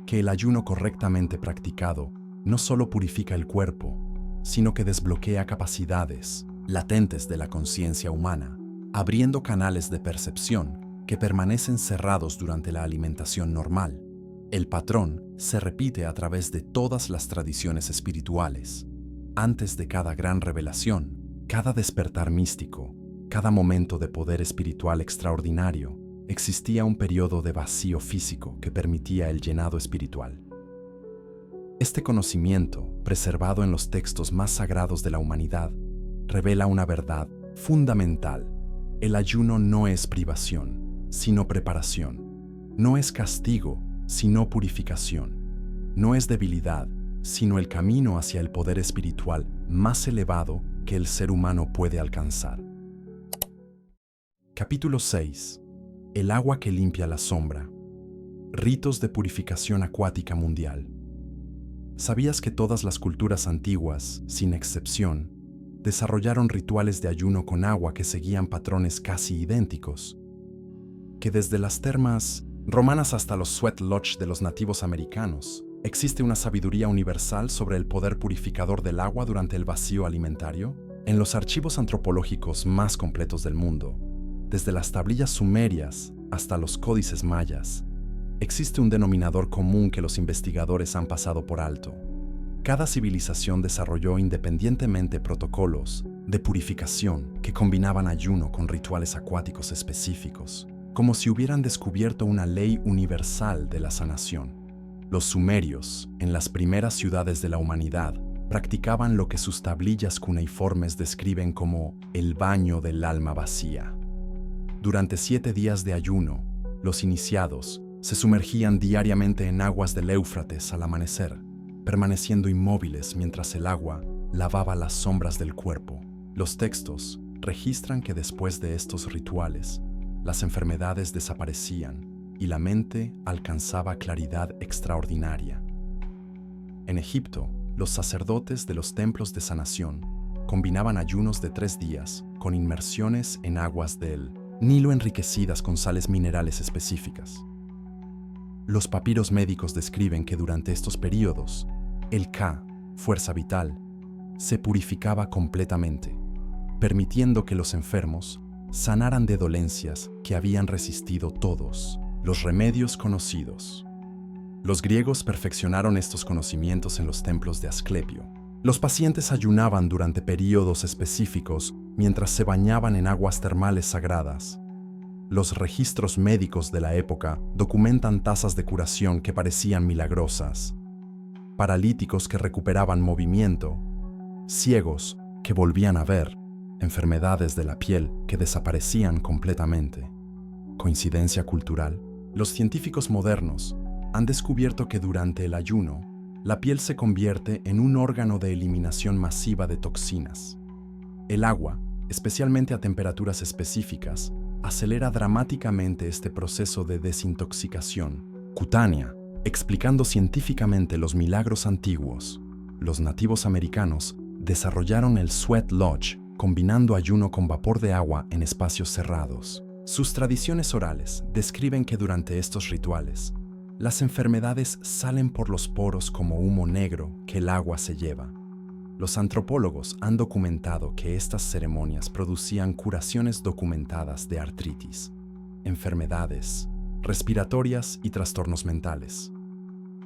que el ayuno correctamente practicado no solo purifica el cuerpo, sino que desbloquea capacidades latentes de la conciencia humana, abriendo canales de percepción que permanecen cerrados durante la alimentación normal. El patrón se repite a través de todas las tradiciones espirituales. Antes de cada gran revelación, cada despertar místico, cada momento de poder espiritual extraordinario, existía un periodo de vacío físico que permitía el llenado espiritual. Este conocimiento, preservado en los textos más sagrados de la humanidad, revela una verdad fundamental: el ayuno no es privación, sino preparación. No es castigo, sino purificación. No es debilidad, sino el camino hacia el poder espiritual más elevado que el ser humano puede alcanzar. Capítulo 6. El agua que limpia la sombra. Ritos de purificación acuática mundial. ¿Sabías que todas las culturas antiguas, sin excepción, desarrollaron rituales de ayuno con agua que seguían patrones casi idénticos? Que desde las termas romanas hasta los sweat lodge de los nativos americanos, existe una sabiduría universal sobre el poder purificador del agua durante el vacío alimentario? En los archivos antropológicos más completos del mundo, desde las tablillas sumerias hasta los códices mayas, existe un denominador común que los investigadores han pasado por alto. Cada civilización desarrolló independientemente protocolos de purificación que combinaban ayuno con rituales acuáticos específicos, como si hubieran descubierto una ley universal de la sanación. Los sumerios, en las primeras ciudades de la humanidad, practicaban lo que sus tablillas cuneiformes describen como el baño del alma vacía. Durante 7 días de ayuno, los iniciados se sumergían diariamente en aguas del Éufrates al amanecer, permaneciendo inmóviles mientras el agua lavaba las sombras del cuerpo. Los textos registran que después de estos rituales, las enfermedades desaparecían y la mente alcanzaba claridad extraordinaria. En Egipto, los sacerdotes de los templos de sanación combinaban ayunos de 3 días con inmersiones en aguas del Nilo enriquecidas con sales minerales específicas. Los papiros médicos describen que durante estos periodos, el Ka, fuerza vital, se purificaba completamente, permitiendo que los enfermos sanaran de dolencias que habían resistido todos los remedios conocidos. Los griegos perfeccionaron estos conocimientos en los templos de Asclepio. Los pacientes ayunaban durante periodos específicos mientras se bañaban en aguas termales sagradas. Los registros médicos de la época documentan tasas de curación que parecían milagrosas, paralíticos que recuperaban movimiento, ciegos que volvían a ver, enfermedades de la piel que desaparecían completamente. ¿Coincidencia cultural? Los científicos modernos han descubierto que durante el ayuno, la piel se convierte en un órgano de eliminación masiva de toxinas. El agua, especialmente a temperaturas específicas, acelera dramáticamente este proceso de desintoxicación cutánea, explicando científicamente los milagros antiguos. Los nativos americanos desarrollaron el sweat lodge, combinando ayuno con vapor de agua en espacios cerrados. Sus tradiciones orales describen que durante estos rituales, las enfermedades salen por los poros como humo negro que el agua se lleva. Los antropólogos han documentado que estas ceremonias producían curaciones documentadas de artritis, enfermedades respiratorias y trastornos mentales.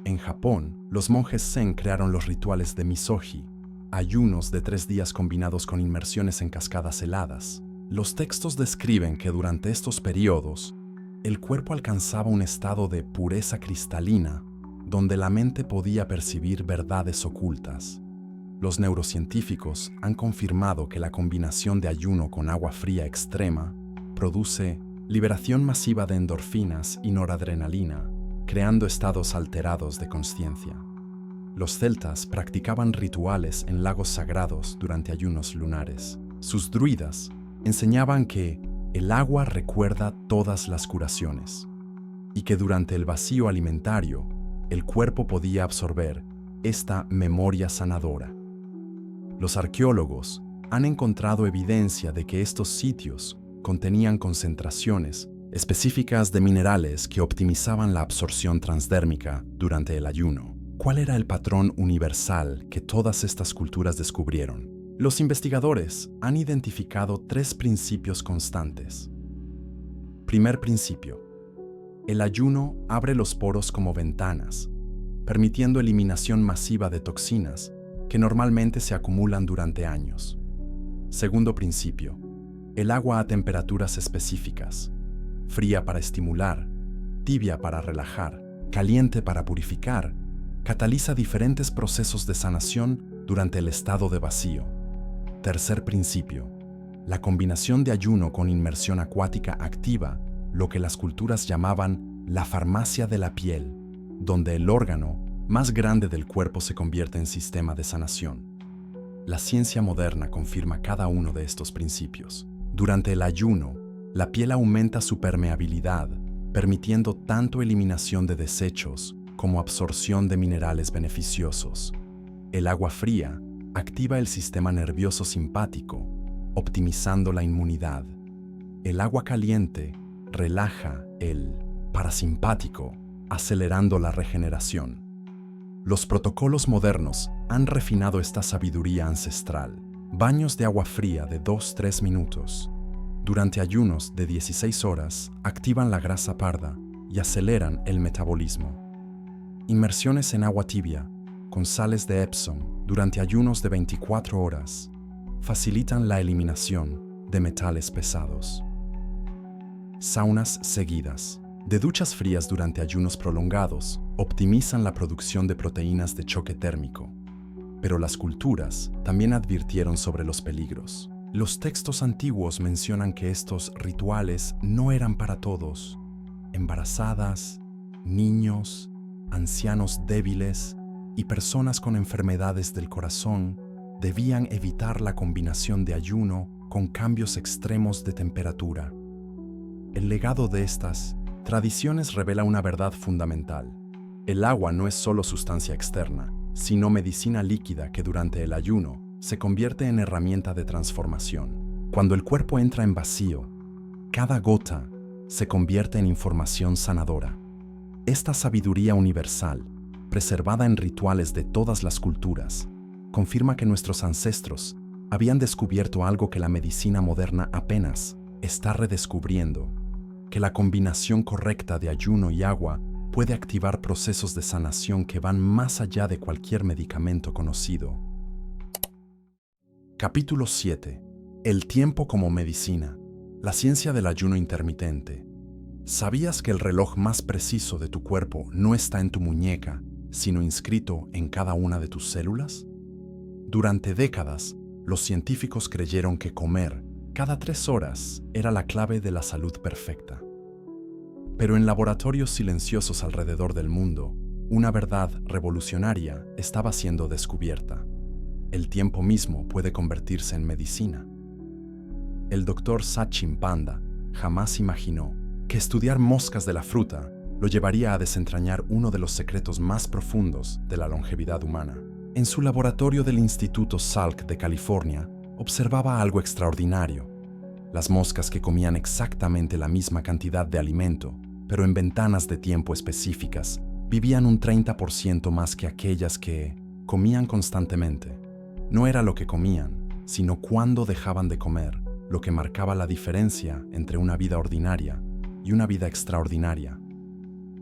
En Japón, los monjes Zen crearon los rituales de Misoji, ayunos de 3 días combinados con inmersiones en cascadas heladas. Los textos describen que durante estos periodos, el cuerpo alcanzaba un estado de pureza cristalina, donde la mente podía percibir verdades ocultas. Los neurocientíficos han confirmado que la combinación de ayuno con agua fría extrema produce liberación masiva de endorfinas y noradrenalina, creando estados alterados de consciencia. Los celtas practicaban rituales en lagos sagrados durante ayunos lunares. Sus druidas enseñaban que el agua recuerda todas las curaciones y que durante el vacío alimentario, el cuerpo podía absorber esta memoria sanadora. Los arqueólogos han encontrado evidencia de que estos sitios contenían concentraciones específicas de minerales que optimizaban la absorción transdérmica durante el ayuno. ¿Cuál era el patrón universal que todas estas culturas descubrieron? Los investigadores han identificado 3 principios constantes. Primer principio: el ayuno abre los poros como ventanas, permitiendo eliminación masiva de toxinas que normalmente se acumulan durante años. Segundo principio: el agua a temperaturas específicas, fría para estimular, tibia para relajar, caliente para purificar, cataliza diferentes procesos de sanación durante el estado de vacío. Tercer principio: la combinación de ayuno con inmersión acuática activa lo que las culturas llamaban la farmacia de la piel, donde el órgano más grande del cuerpo se convierte en sistema de sanación. La ciencia moderna confirma cada uno de estos principios. Durante el ayuno, La piel aumenta su permeabilidad, permitiendo tanto eliminación de desechos como absorción de minerales beneficiosos. El agua fría activa el sistema nervioso simpático, optimizando la inmunidad. El agua caliente relaja el parasimpático, acelerando la regeneración. Los protocolos modernos han refinado esta sabiduría ancestral. Baños de agua fría de 2-3 minutos durante ayunos de 16 horas activan la grasa parda y aceleran el metabolismo. Inmersiones en agua tibia con sales de Epsom durante ayunos de 24 horas facilitan la eliminación de metales pesados. Saunas seguidas de duchas frías durante ayunos prolongados optimizan la producción de proteínas de choque térmico. Pero las culturas también advirtieron sobre los peligros. Los textos antiguos mencionan que estos rituales no eran para todos. Embarazadas, niños, ancianos débiles y personas con enfermedades del corazón debían evitar la combinación de ayuno con cambios extremos de temperatura. El legado de estas tradiciones revela una verdad fundamental. El agua no es solo sustancia externa, sino medicina líquida que durante el ayuno se convierte en herramienta de transformación. Cuando el cuerpo entra en vacío, cada gota se convierte en información sanadora. Esta sabiduría universal, preservada en rituales de todas las culturas, confirma que nuestros ancestros habían descubierto algo que la medicina moderna apenas está redescubriendo, que la combinación correcta de ayuno y agua puede activar procesos de sanación que van más allá de cualquier medicamento conocido. Capítulo 7. El tiempo como medicina. La ciencia del ayuno intermitente. ¿Sabías que el reloj más preciso de tu cuerpo no está en tu muñeca, sino inscrito en cada una de tus células? Durante décadas, los científicos creyeron que comer cada 3 horas era la clave de la salud perfecta. Pero en laboratorios silenciosos alrededor del mundo, una verdad revolucionaria estaba siendo descubierta. El tiempo mismo puede convertirse en medicina. El doctor Sachin Panda jamás imaginó que estudiar moscas de la fruta lo llevaría a desentrañar uno de los secretos más profundos de la longevidad humana. En su laboratorio del Instituto Salk de California, observaba algo extraordinario. Las moscas que comían exactamente la misma cantidad de alimento, pero en ventanas de tiempo específicas, vivían un 30% más que aquellas que comían constantemente. No era lo que comían, sino cuándo dejaban de comer, lo que marcaba la diferencia entre una vida ordinaria y una vida extraordinaria.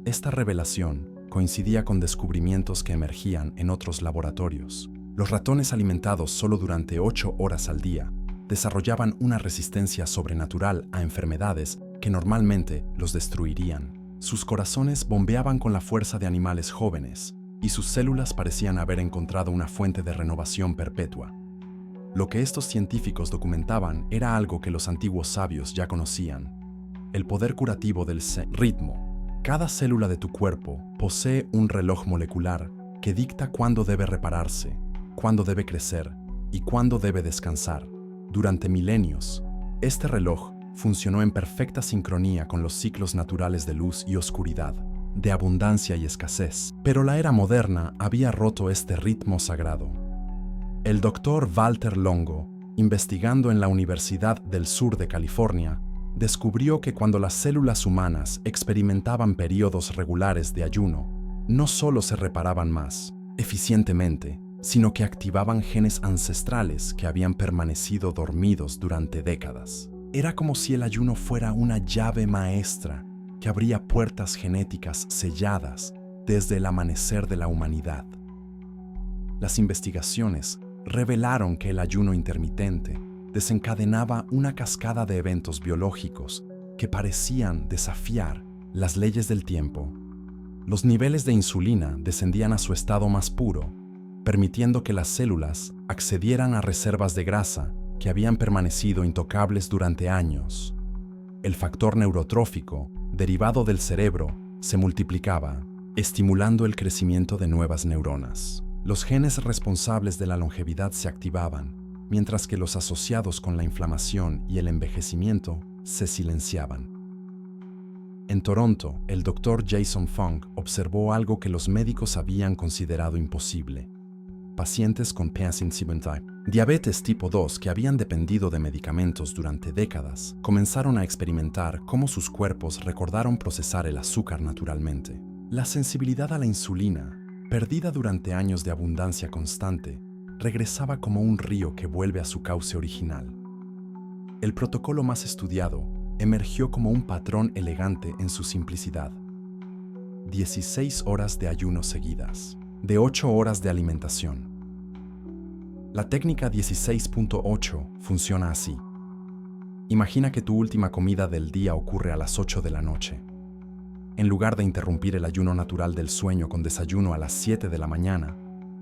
Esta revelación coincidía con descubrimientos que emergían en otros laboratorios. Los ratones alimentados solo durante 8 horas al día desarrollaban una resistencia sobrenatural a enfermedades que normalmente los destruirían. Sus corazones bombeaban con la fuerza de animales jóvenes y sus células parecían haber encontrado una fuente de renovación perpetua. Lo que estos científicos documentaban era algo que los antiguos sabios ya conocían: el poder curativo del ritmo. Cada célula de tu cuerpo posee un reloj molecular que dicta cuándo debe repararse, cuándo debe crecer y cuándo debe descansar. Durante milenios, este reloj funcionó en perfecta sincronía con los ciclos naturales de luz y oscuridad, de abundancia y escasez. Pero la era moderna había roto este ritmo sagrado. El doctor Walter Longo, investigando en la Universidad del Sur de California, descubrió que cuando las células humanas experimentaban periodos regulares de ayuno, no solo se reparaban más eficientemente, sino que activaban genes ancestrales que habían permanecido dormidos durante décadas. Era como si el ayuno fuera una llave maestra que abría puertas genéticas selladas desde el amanecer de la humanidad. Las investigaciones revelaron que el ayuno intermitente desencadenaba una cascada de eventos biológicos que parecían desafiar las leyes del tiempo. Los niveles de insulina descendían a su estado más puro, permitiendo que las células accedieran a reservas de grasa que habían permanecido intocables durante años. El factor neurotrófico, derivado del cerebro, se multiplicaba, estimulando el crecimiento de nuevas neuronas. Los genes responsables de la longevidad se activaban, mientras que los asociados con la inflamación y el envejecimiento se silenciaban. En Toronto, el Dr. Jason Fung observó algo que los médicos habían considerado imposible. Pacientes con diabetes tipo 2 que habían dependido de medicamentos durante décadas comenzaron a experimentar cómo sus cuerpos recordaron procesar el azúcar naturalmente. La sensibilidad a la insulina, perdida durante años de abundancia constante, regresaba como un río que vuelve a su cauce original. El protocolo más estudiado emergió como un patrón elegante en su simplicidad. 16 horas de ayuno seguidas, de 8 horas de alimentación. La técnica 16.8 funciona así. Imagina que tu última comida del día ocurre a las 8 de la noche. En lugar de interrumpir el ayuno natural del sueño con desayuno a las 7 de la mañana,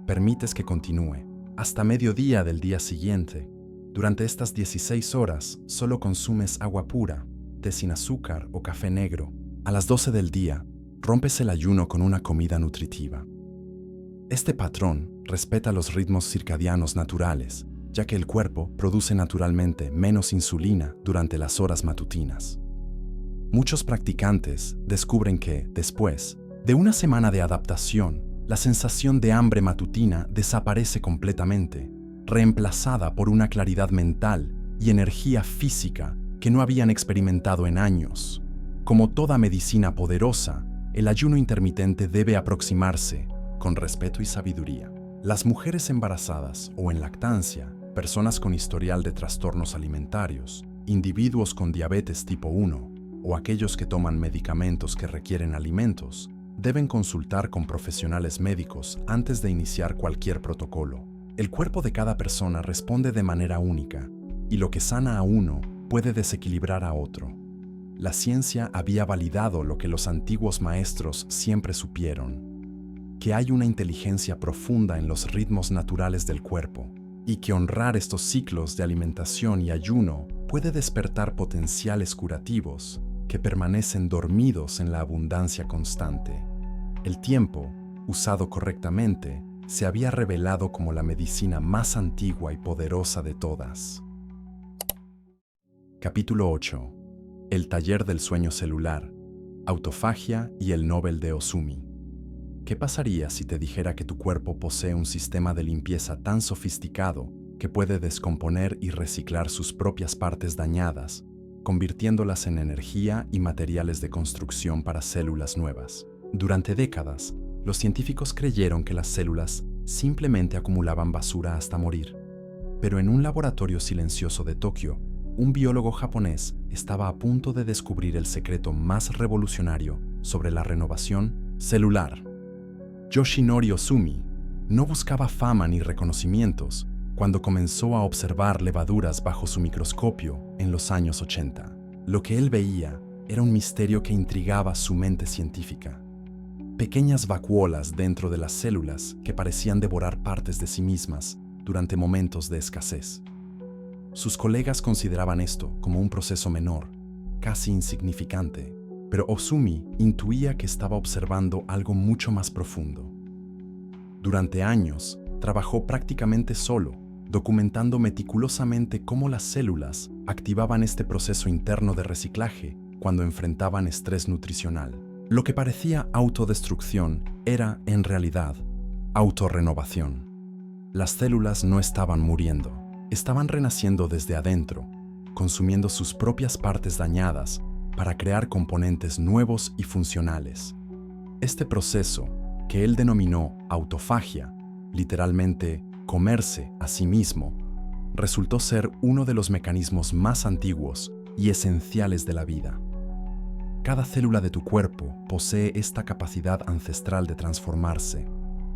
permites que continúe hasta mediodía del día siguiente. Durante estas 16 horas solo consumes agua pura, té sin azúcar o café negro. A las 12 del día, rompes el ayuno con una comida nutritiva. Este patrón respeta los ritmos circadianos naturales, ya que el cuerpo produce naturalmente menos insulina durante las horas matutinas. Muchos practicantes descubren que, después de una semana de adaptación, la sensación de hambre matutina desaparece completamente, reemplazada por una claridad mental y energía física que no habían experimentado en años. Como toda medicina poderosa, el ayuno intermitente debe aproximarse con respeto y sabiduría. Las mujeres embarazadas o en lactancia, personas con historial de trastornos alimentarios, individuos con diabetes tipo 1 o aquellos que toman medicamentos que requieren alimentos, deben consultar con profesionales médicos antes de iniciar cualquier protocolo. El cuerpo de cada persona responde de manera única, y lo que sana a uno puede desequilibrar a otro. La ciencia había validado lo que los antiguos maestros siempre supieron: que hay una inteligencia profunda en los ritmos naturales del cuerpo, y que honrar estos ciclos de alimentación y ayuno puede despertar potenciales curativos que permanecen dormidos en la abundancia constante. El tiempo, usado correctamente, se había revelado como la medicina más antigua y poderosa de todas. Capítulo 8. El taller del sueño celular, autofagia y el Nobel de Ozumi. ¿Qué pasaría si te dijera que tu cuerpo posee un sistema de limpieza tan sofisticado que puede descomponer y reciclar sus propias partes dañadas, convirtiéndolas en energía y materiales de construcción para células nuevas? Durante décadas, los científicos creyeron que las células simplemente acumulaban basura hasta morir. Pero en un laboratorio silencioso de Tokio, un biólogo japonés estaba a punto de descubrir el secreto más revolucionario sobre la renovación celular. Yoshinori Ozumi no buscaba fama ni reconocimientos cuando comenzó a observar levaduras bajo su microscopio en los años 80. Lo que él veía era un misterio que intrigaba su mente científica. Pequeñas vacuolas dentro de las células que parecían devorar partes de sí mismas durante momentos de escasez. Sus colegas consideraban esto como un proceso menor, casi insignificante, pero Ozumi intuía que estaba observando algo mucho más profundo. Durante años, trabajó prácticamente solo, documentando meticulosamente cómo las células activaban este proceso interno de reciclaje cuando enfrentaban estrés nutricional. Lo que parecía autodestrucción era, en realidad, autorrenovación. Las células no estaban muriendo, estaban renaciendo desde adentro, consumiendo sus propias partes dañadas para crear componentes nuevos y funcionales. Este proceso, que él denominó autofagia, literalmente comerse a sí mismo, resultó ser uno de los mecanismos más antiguos y esenciales de la vida. Cada célula de tu cuerpo posee esta capacidad ancestral de transformarse,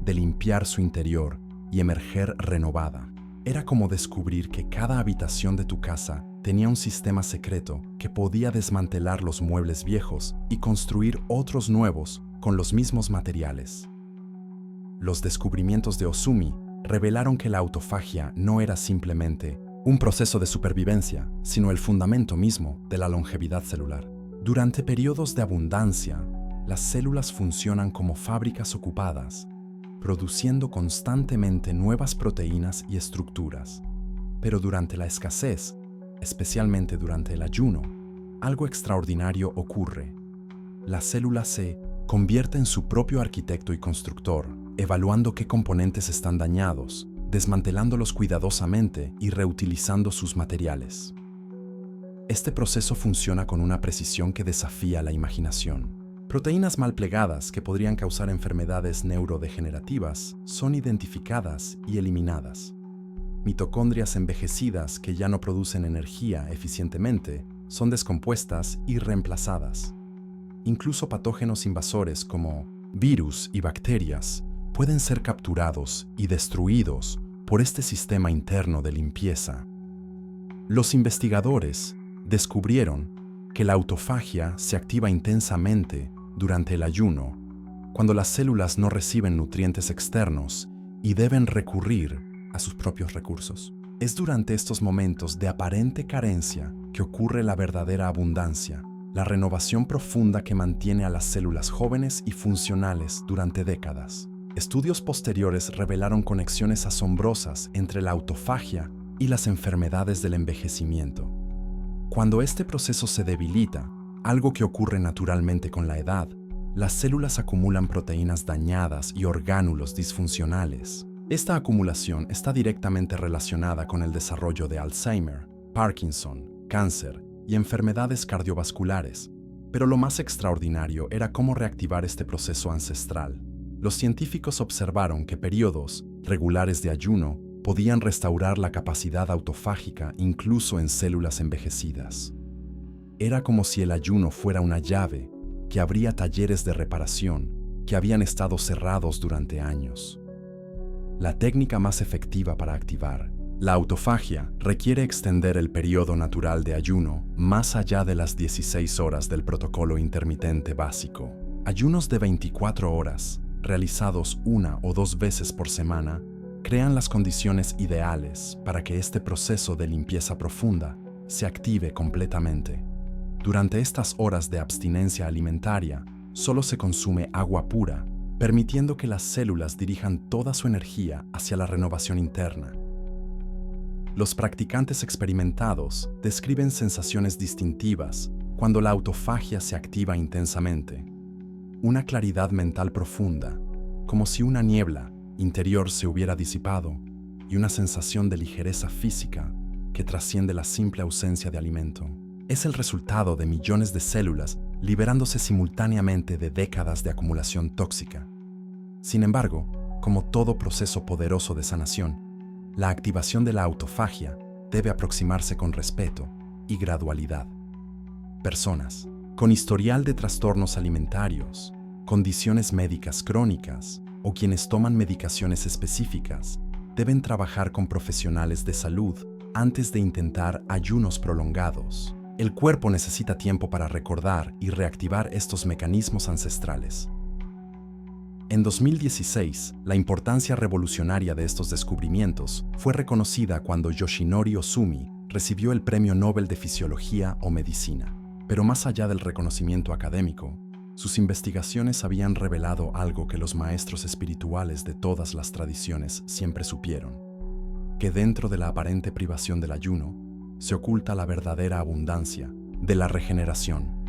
de limpiar su interior y emerger renovada. Era como descubrir que cada habitación de tu casa tenía un sistema secreto que podía desmantelar los muebles viejos y construir otros nuevos con los mismos materiales. Los descubrimientos de Ozumi revelaron que la autofagia no era simplemente un proceso de supervivencia, sino el fundamento mismo de la longevidad celular. Durante periodos de abundancia, las células funcionan como fábricas ocupadas, produciendo constantemente nuevas proteínas y estructuras. Pero durante la escasez, especialmente durante el ayuno, algo extraordinario ocurre. La célula se convierte en su propio arquitecto y constructor, evaluando qué componentes están dañados, desmantelándolos cuidadosamente y reutilizando sus materiales. Este proceso funciona con una precisión que desafía la imaginación. Proteínas mal plegadas que podrían causar enfermedades neurodegenerativas son identificadas y eliminadas. Mitocondrias envejecidas que ya no producen energía eficientemente son descompuestas y reemplazadas. Incluso patógenos invasores como virus y bacterias pueden ser capturados y destruidos por este sistema interno de limpieza. Los investigadores descubrieron que la autofagia se activa intensamente durante el ayuno, cuando las células no reciben nutrientes externos y deben recurrir a sus propios recursos. Es durante estos momentos de aparente carencia que ocurre la verdadera abundancia, la renovación profunda que mantiene a las células jóvenes y funcionales durante décadas. Estudios posteriores revelaron conexiones asombrosas entre la autofagia y las enfermedades del envejecimiento. Cuando este proceso se debilita, algo que ocurre naturalmente con la edad, las células acumulan proteínas dañadas y orgánulos disfuncionales. Esta acumulación está directamente relacionada con el desarrollo de Alzheimer, Parkinson, cáncer y enfermedades cardiovasculares, pero lo más extraordinario era cómo reactivar este proceso ancestral. Los científicos observaron que periodos regulares de ayuno podían restaurar la capacidad autofágica incluso en células envejecidas. Era como si el ayuno fuera una llave que abría talleres de reparación que habían estado cerrados durante años. La técnica más efectiva para activar la autofagia requiere extender el periodo natural de ayuno más allá de las 16 horas del protocolo intermitente básico. Ayunos de 24 horas, realizados 1 o 2 veces por semana, crean las condiciones ideales para que este proceso de limpieza profunda se active completamente. Durante estas horas de abstinencia alimentaria, solo se consume agua pura, permitiendo que las células dirijan toda su energía hacia la renovación interna. Los practicantes experimentados describen sensaciones distintivas cuando la autofagia se activa intensamente. Una claridad mental profunda, como si una niebla interior se hubiera disipado, y una sensación de ligereza física que trasciende la simple ausencia de alimento. Es el resultado de millones de células liberándose simultáneamente de décadas de acumulación tóxica. Sin embargo, como todo proceso poderoso de sanación, la activación de la autofagia debe aproximarse con respeto y gradualidad. Personas con historial de trastornos alimentarios, condiciones médicas crónicas o quienes toman medicaciones específicas deben trabajar con profesionales de salud antes de intentar ayunos prolongados. El cuerpo necesita tiempo para recordar y reactivar estos mecanismos ancestrales. En 2016, la importancia revolucionaria de estos descubrimientos fue reconocida cuando Yoshinori Ohsumi recibió el Premio Nobel de Fisiología o Medicina. Pero más allá del reconocimiento académico, sus investigaciones habían revelado algo que los maestros espirituales de todas las tradiciones siempre supieron: que dentro de la aparente privación del ayuno se oculta la verdadera abundancia de la regeneración.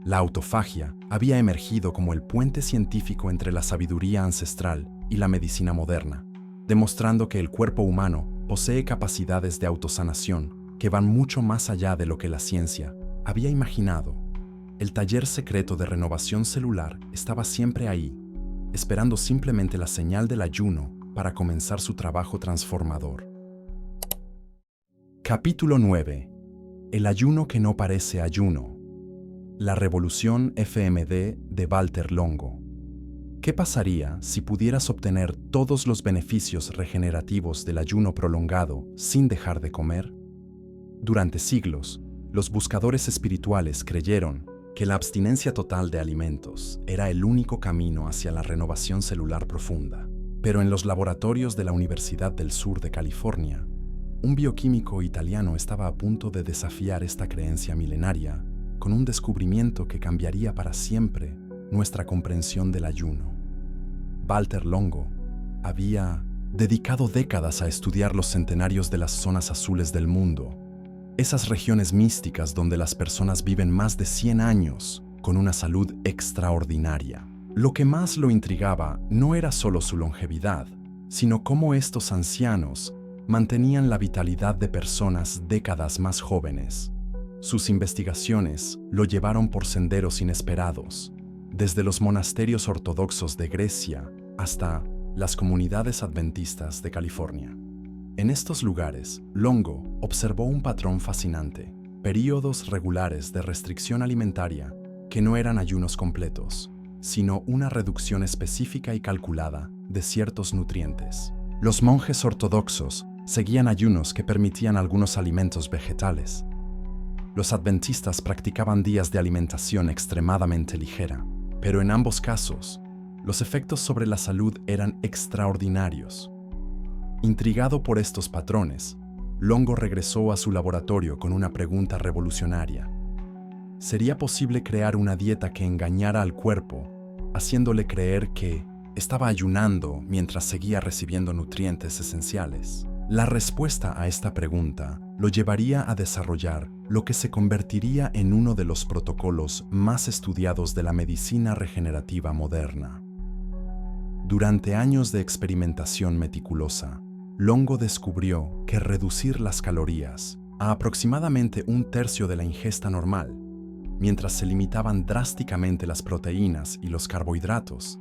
La autofagia había emergido como el puente científico entre la sabiduría ancestral y la medicina moderna, demostrando que el cuerpo humano posee capacidades de autosanación que van mucho más allá de lo que la ciencia había imaginado. El taller secreto de renovación celular estaba siempre ahí, esperando simplemente la señal del ayuno para comenzar su trabajo transformador. Capítulo 9. El ayuno que no parece ayuno. La revolución FMD de Valter Longo. ¿Qué pasaría si pudieras obtener todos los beneficios regenerativos del ayuno prolongado sin dejar de comer? Durante siglos, los buscadores espirituales creyeron que la abstinencia total de alimentos era el único camino hacia la renovación celular profunda. Pero en los laboratorios de la Universidad del Sur de California, un bioquímico italiano estaba a punto de desafiar esta creencia milenaria con un descubrimiento que cambiaría para siempre nuestra comprensión del ayuno. Valter Longo había dedicado décadas a estudiar los centenarios de las zonas azules del mundo, Esas regiones místicas donde las personas viven más de 100 años con una salud extraordinaria. Lo que más lo intrigaba no era solo su longevidad, sino cómo estos ancianos mantenían la vitalidad de personas décadas más jóvenes. Sus investigaciones lo llevaron por senderos inesperados, desde los monasterios ortodoxos de Grecia hasta las comunidades adventistas de California. En estos lugares, Longo observó un patrón fascinante: períodos regulares de restricción alimentaria que no eran ayunos completos, sino una reducción específica y calculada de ciertos nutrientes. Los monjes ortodoxos seguían ayunos que permitían algunos alimentos vegetales. Los adventistas practicaban días de alimentación extremadamente ligera, pero en ambos casos, los efectos sobre la salud eran extraordinarios. Intrigado por estos patrones, Longo regresó a su laboratorio con una pregunta revolucionaria. ¿Sería posible crear una dieta que engañara al cuerpo, haciéndole creer que estaba ayunando mientras seguía recibiendo nutrientes esenciales? La respuesta a esta pregunta lo llevaría a desarrollar lo que se convertiría en uno de los protocolos más estudiados de la medicina regenerativa moderna. Durante años de experimentación meticulosa, Longo descubrió que reducir las calorías a aproximadamente un tercio de la ingesta normal, mientras se limitaban drásticamente las proteínas y los carbohidratos,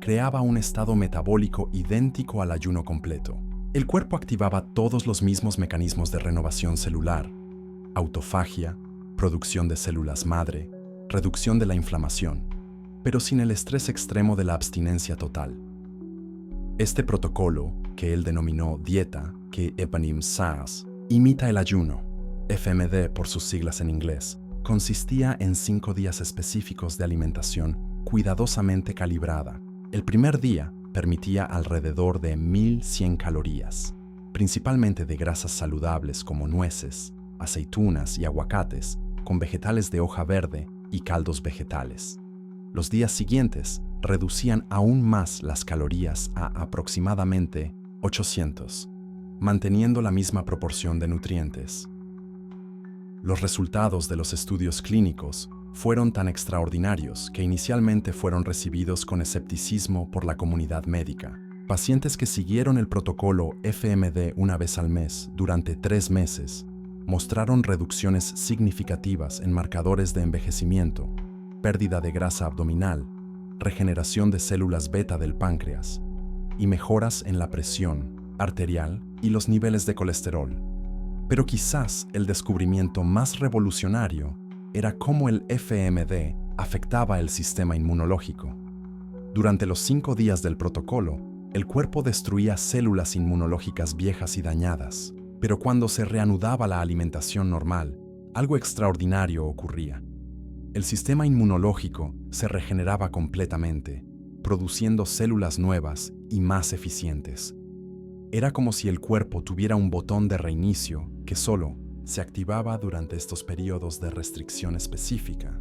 creaba un estado metabólico idéntico al ayuno completo. El cuerpo activaba todos los mismos mecanismos de renovación celular: autofagia, producción de células madre, reducción de la inflamación, pero sin el estrés extremo de la abstinencia total. Este protocolo, que él denominó dieta, que Epanim Saas, imita el ayuno, FMD por sus siglas en inglés, consistía en 5 días específicos de alimentación cuidadosamente calibrada. El primer día permitía alrededor de 1.100 calorías, principalmente de grasas saludables como nueces, aceitunas y aguacates, con vegetales de hoja verde y caldos vegetales. Los días siguientes reducían aún más las calorías a aproximadamente 800, manteniendo la misma proporción de nutrientes. Los resultados de los estudios clínicos fueron tan extraordinarios que inicialmente fueron recibidos con escepticismo por la comunidad médica. Pacientes que siguieron el protocolo FMD una vez al mes durante 3 meses mostraron reducciones significativas en marcadores de envejecimiento, pérdida de grasa abdominal, regeneración de células beta del páncreas y mejoras en la presión arterial y los niveles de colesterol. Pero quizás el descubrimiento más revolucionario era cómo el FMD afectaba el sistema inmunológico. Durante los 5 días del protocolo, el cuerpo destruía células inmunológicas viejas y dañadas, pero cuando se reanudaba la alimentación normal, algo extraordinario ocurría. El sistema inmunológico se regeneraba completamente, produciendo células nuevas y más eficientes. Era como si el cuerpo tuviera un botón de reinicio que solo se activaba durante estos periodos de restricción específica.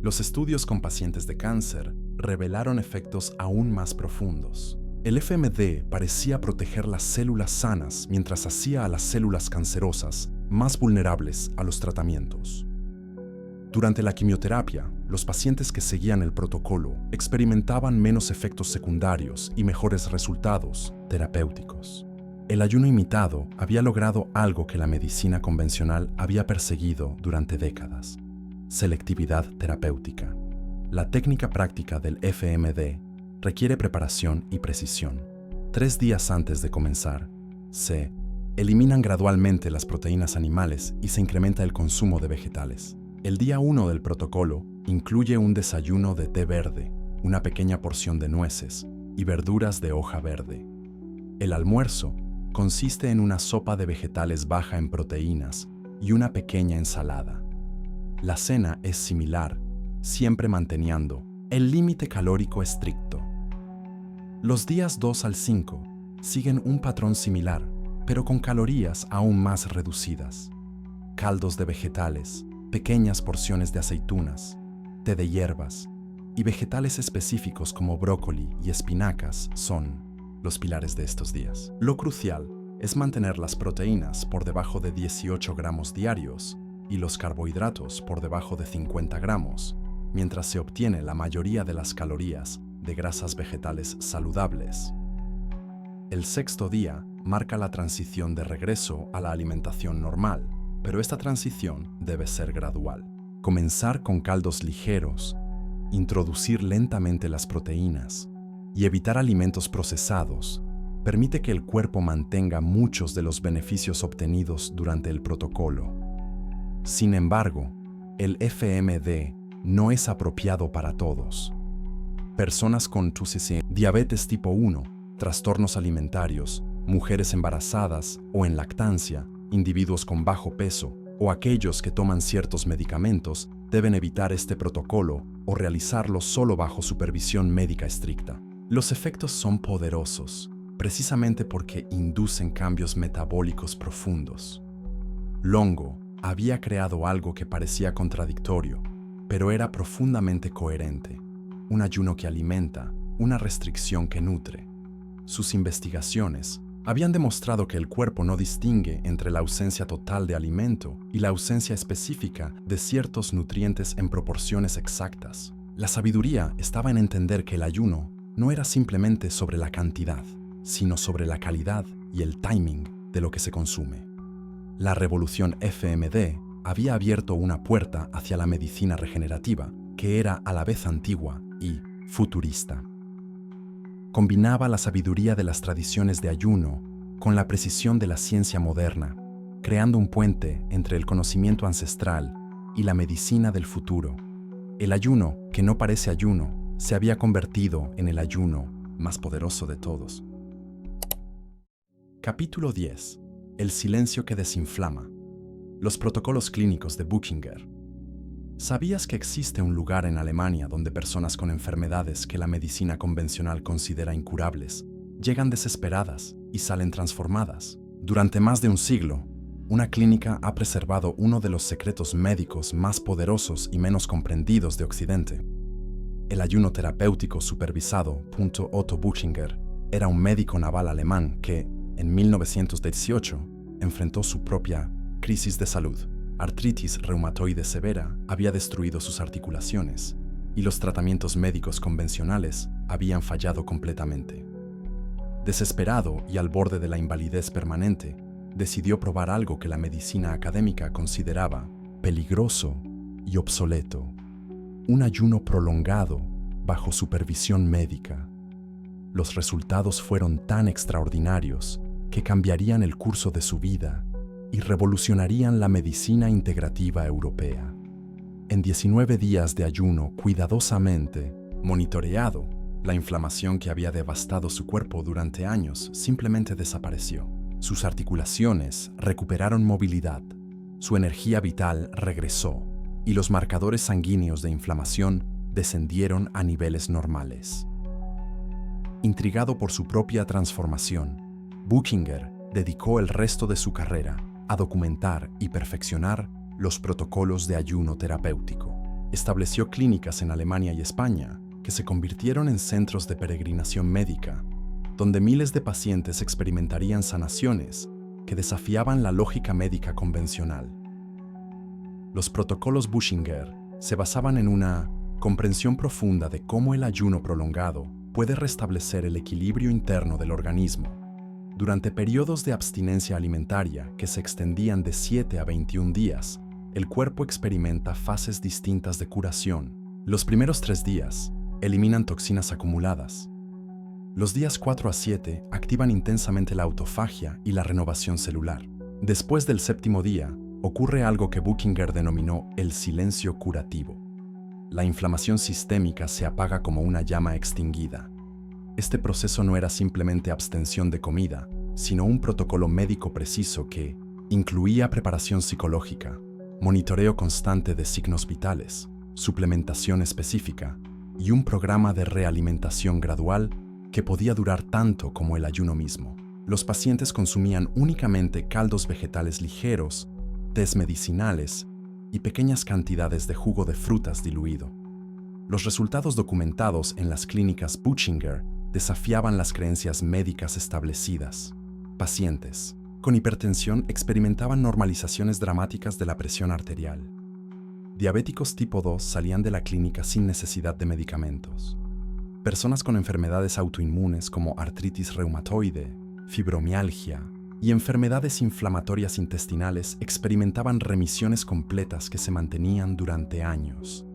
Los estudios con pacientes de cáncer revelaron efectos aún más profundos. El FMD parecía proteger las células sanas mientras hacía a las células cancerosas más vulnerables a los tratamientos. Durante la quimioterapia, los pacientes que seguían el protocolo experimentaban menos efectos secundarios y mejores resultados terapéuticos. El ayuno imitado había logrado algo que la medicina convencional había perseguido durante décadas: selectividad terapéutica. La técnica práctica del FMD requiere preparación y precisión. 3 días antes de comenzar, se eliminan gradualmente las proteínas animales y se incrementa el consumo de vegetales. El día 1 del protocolo incluye un desayuno de té verde, una pequeña porción de nueces y verduras de hoja verde. El almuerzo consiste en una sopa de vegetales baja en proteínas y una pequeña ensalada. La cena es similar, siempre manteniendo el límite calórico estricto. Los días 2 al 5 siguen un patrón similar, pero con calorías aún más reducidas. Caldos de vegetales, pequeñas porciones de aceitunas, té de hierbas y vegetales específicos como brócoli y espinacas son los pilares de estos días. Lo crucial es mantener las proteínas por debajo de 18 gramos diarios y los carbohidratos por debajo de 50 gramos, mientras se obtiene la mayoría de las calorías de grasas vegetales saludables. El sexto día marca la transición de regreso a la alimentación normal, pero esta transición debe ser gradual. Comenzar con caldos ligeros, introducir lentamente las proteínas y evitar alimentos procesados permite que el cuerpo mantenga muchos de los beneficios obtenidos durante el protocolo. Sin embargo, el FMD no es apropiado para todos. Personas con diabetes tipo 1, trastornos alimentarios, mujeres embarazadas o en lactancia, individuos con bajo peso o aquellos que toman ciertos medicamentos deben evitar este protocolo o realizarlo solo bajo supervisión médica estricta. Los efectos son poderosos, precisamente porque inducen cambios metabólicos profundos. Longo había creado algo que parecía contradictorio, pero era profundamente coherente. Un ayuno que alimenta, una restricción que nutre. Sus investigaciones habían demostrado que el cuerpo no distingue entre la ausencia total de alimento y la ausencia específica de ciertos nutrientes en proporciones exactas. La sabiduría estaba en entender que el ayuno no era simplemente sobre la cantidad, sino sobre la calidad y el timing de lo que se consume. La revolución FMD había abierto una puerta hacia la medicina regenerativa, que era a la vez antigua y futurista. Combinaba la sabiduría de las tradiciones de ayuno con la precisión de la ciencia moderna, creando un puente entre el conocimiento ancestral y la medicina del futuro. El ayuno, que no parece ayuno, se había convertido en el ayuno más poderoso de todos. Capítulo 10. El silencio que desinflama. Los protocolos clínicos de Buchinger. ¿Sabías que existe un lugar en Alemania donde personas con enfermedades que la medicina convencional considera incurables llegan desesperadas y salen transformadas? Durante más de un siglo, una clínica ha preservado uno de los secretos médicos más poderosos y menos comprendidos de Occidente. El ayuno terapéutico supervisado. Otto Buchinger era un médico naval alemán que, en 1918, enfrentó su propia crisis de salud. Artritis reumatoide severa había destruido sus articulaciones y los tratamientos médicos convencionales habían fallado completamente. Desesperado y al borde de la invalidez permanente, decidió probar algo que la medicina académica consideraba peligroso y obsoleto: un ayuno prolongado bajo supervisión médica. Los resultados fueron tan extraordinarios que cambiarían el curso de su vida y revolucionarían la medicina integrativa europea. En 19 días de ayuno cuidadosamente monitoreado, la inflamación que había devastado su cuerpo durante años simplemente desapareció. Sus articulaciones recuperaron movilidad, su energía vital regresó y los marcadores sanguíneos de inflamación descendieron a niveles normales. Intrigado por su propia transformación, Buchinger dedicó el resto de su carrera a documentar y perfeccionar los protocolos de ayuno terapéutico. Estableció clínicas en Alemania y España que se convirtieron en centros de peregrinación médica, donde miles de pacientes experimentarían sanaciones que desafiaban la lógica médica convencional. Los protocolos Buchinger se basaban en una comprensión profunda de cómo el ayuno prolongado puede restablecer el equilibrio interno del organismo. Durante periodos de abstinencia alimentaria que se extendían de 7 a 21 días, el cuerpo experimenta fases distintas de curación. Los primeros 3 días eliminan toxinas acumuladas. Los días 4 a 7 activan intensamente la autofagia y la renovación celular. Después del 7º día, ocurre algo que Buchinger denominó el silencio curativo. La inflamación sistémica se apaga como una llama extinguida. Este proceso no era simplemente abstención de comida, sino un protocolo médico preciso que incluía preparación psicológica, monitoreo constante de signos vitales, suplementación específica y un programa de realimentación gradual que podía durar tanto como el ayuno mismo. Los pacientes consumían únicamente caldos vegetales ligeros, tés medicinales y pequeñas cantidades de jugo de frutas diluido. Los resultados documentados en las clínicas Buchinger desafiaban las creencias médicas establecidas. Pacientes con hipertensión experimentaban normalizaciones dramáticas de la presión arterial. Diabéticos tipo 2 salían de la clínica sin necesidad de medicamentos. Personas con enfermedades autoinmunes como artritis reumatoide, fibromialgia y enfermedades inflamatorias intestinales experimentaban remisiones completas que se mantenían durante años.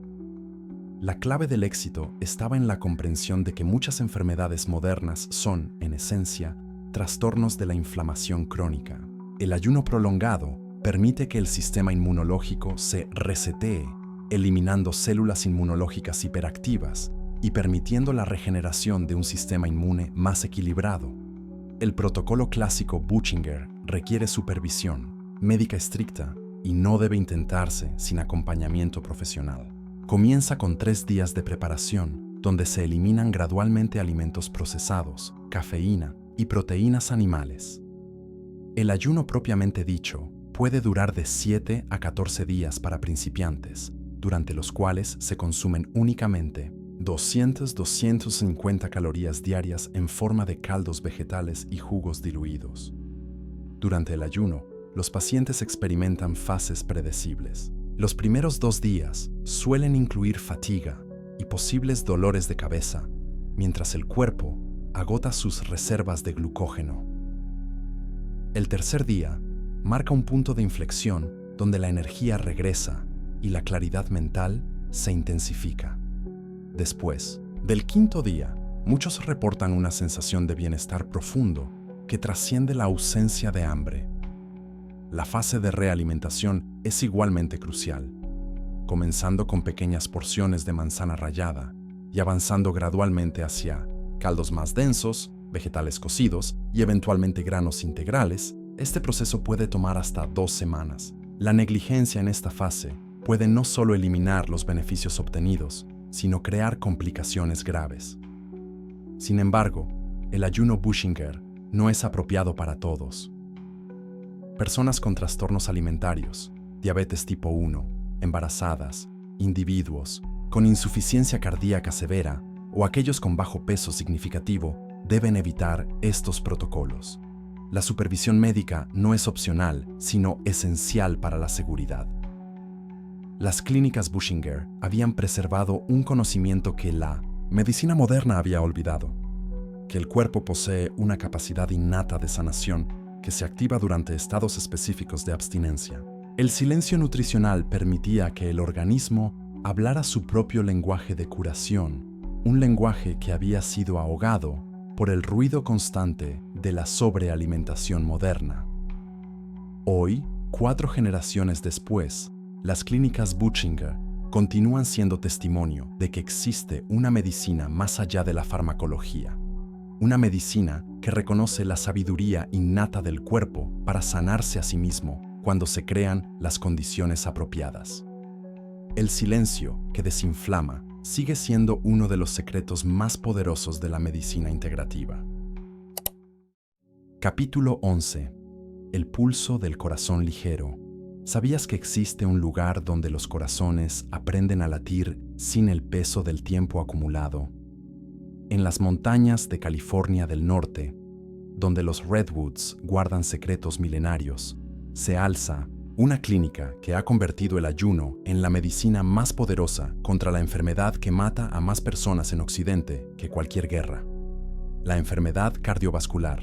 La clave del éxito estaba en la comprensión de que muchas enfermedades modernas son, en esencia, trastornos de la inflamación crónica. El ayuno prolongado permite que el sistema inmunológico se resetee, eliminando células inmunológicas hiperactivas y permitiendo la regeneración de un sistema inmune más equilibrado. El protocolo clásico Buchinger requiere supervisión médica estricta y no debe intentarse sin acompañamiento profesional. Comienza con 3 días de preparación, donde se eliminan gradualmente alimentos procesados, cafeína y proteínas animales. El ayuno propiamente dicho puede durar de 7 a 14 días para principiantes, durante los cuales se consumen únicamente 200-250 calorías diarias en forma de caldos vegetales y jugos diluidos. Durante el ayuno, los pacientes experimentan fases predecibles. Los primeros 2 días suelen incluir fatiga y posibles dolores de cabeza, mientras el cuerpo agota sus reservas de glucógeno. El tercer día marca un punto de inflexión donde la energía regresa y la claridad mental se intensifica. Después del quinto día, muchos reportan una sensación de bienestar profundo que trasciende la ausencia de hambre. La fase de realimentación es igualmente crucial, comenzando con pequeñas porciones de manzana rallada y avanzando gradualmente hacia caldos más densos, vegetales cocidos y eventualmente granos integrales. Este proceso puede tomar hasta 2 semanas. La negligencia en esta fase puede no solo eliminar los beneficios obtenidos, sino crear complicaciones graves. Sin embargo, el ayuno Buchinger no es apropiado para todos. Personas con trastornos alimentarios, diabetes tipo 1, embarazadas, individuos con insuficiencia cardíaca severa o aquellos con bajo peso significativo deben evitar estos protocolos. La supervisión médica no es opcional, sino esencial para la seguridad. Las clínicas Buchinger habían preservado un conocimiento que la medicina moderna había olvidado, que el cuerpo posee una capacidad innata de sanación que se activa durante estados específicos de abstinencia. El silencio nutricional permitía que el organismo hablara su propio lenguaje de curación, un lenguaje que había sido ahogado por el ruido constante de la sobrealimentación moderna. Hoy, 4 generaciones después, las clínicas Buchinger continúan siendo testimonio de que existe una medicina más allá de la farmacología. Una medicina que reconoce la sabiduría innata del cuerpo para sanarse a sí mismo cuando se crean las condiciones apropiadas. El silencio que desinflama sigue siendo uno de los secretos más poderosos de la medicina integrativa. Capítulo 11. El pulso del corazón ligero. ¿Sabías que existe un lugar donde los corazones aprenden a latir sin el peso del tiempo acumulado? En las montañas de California del Norte, donde los Redwoods guardan secretos milenarios, se alza una clínica que ha convertido el ayuno en la medicina más poderosa contra la enfermedad que mata a más personas en Occidente que cualquier guerra: la enfermedad cardiovascular.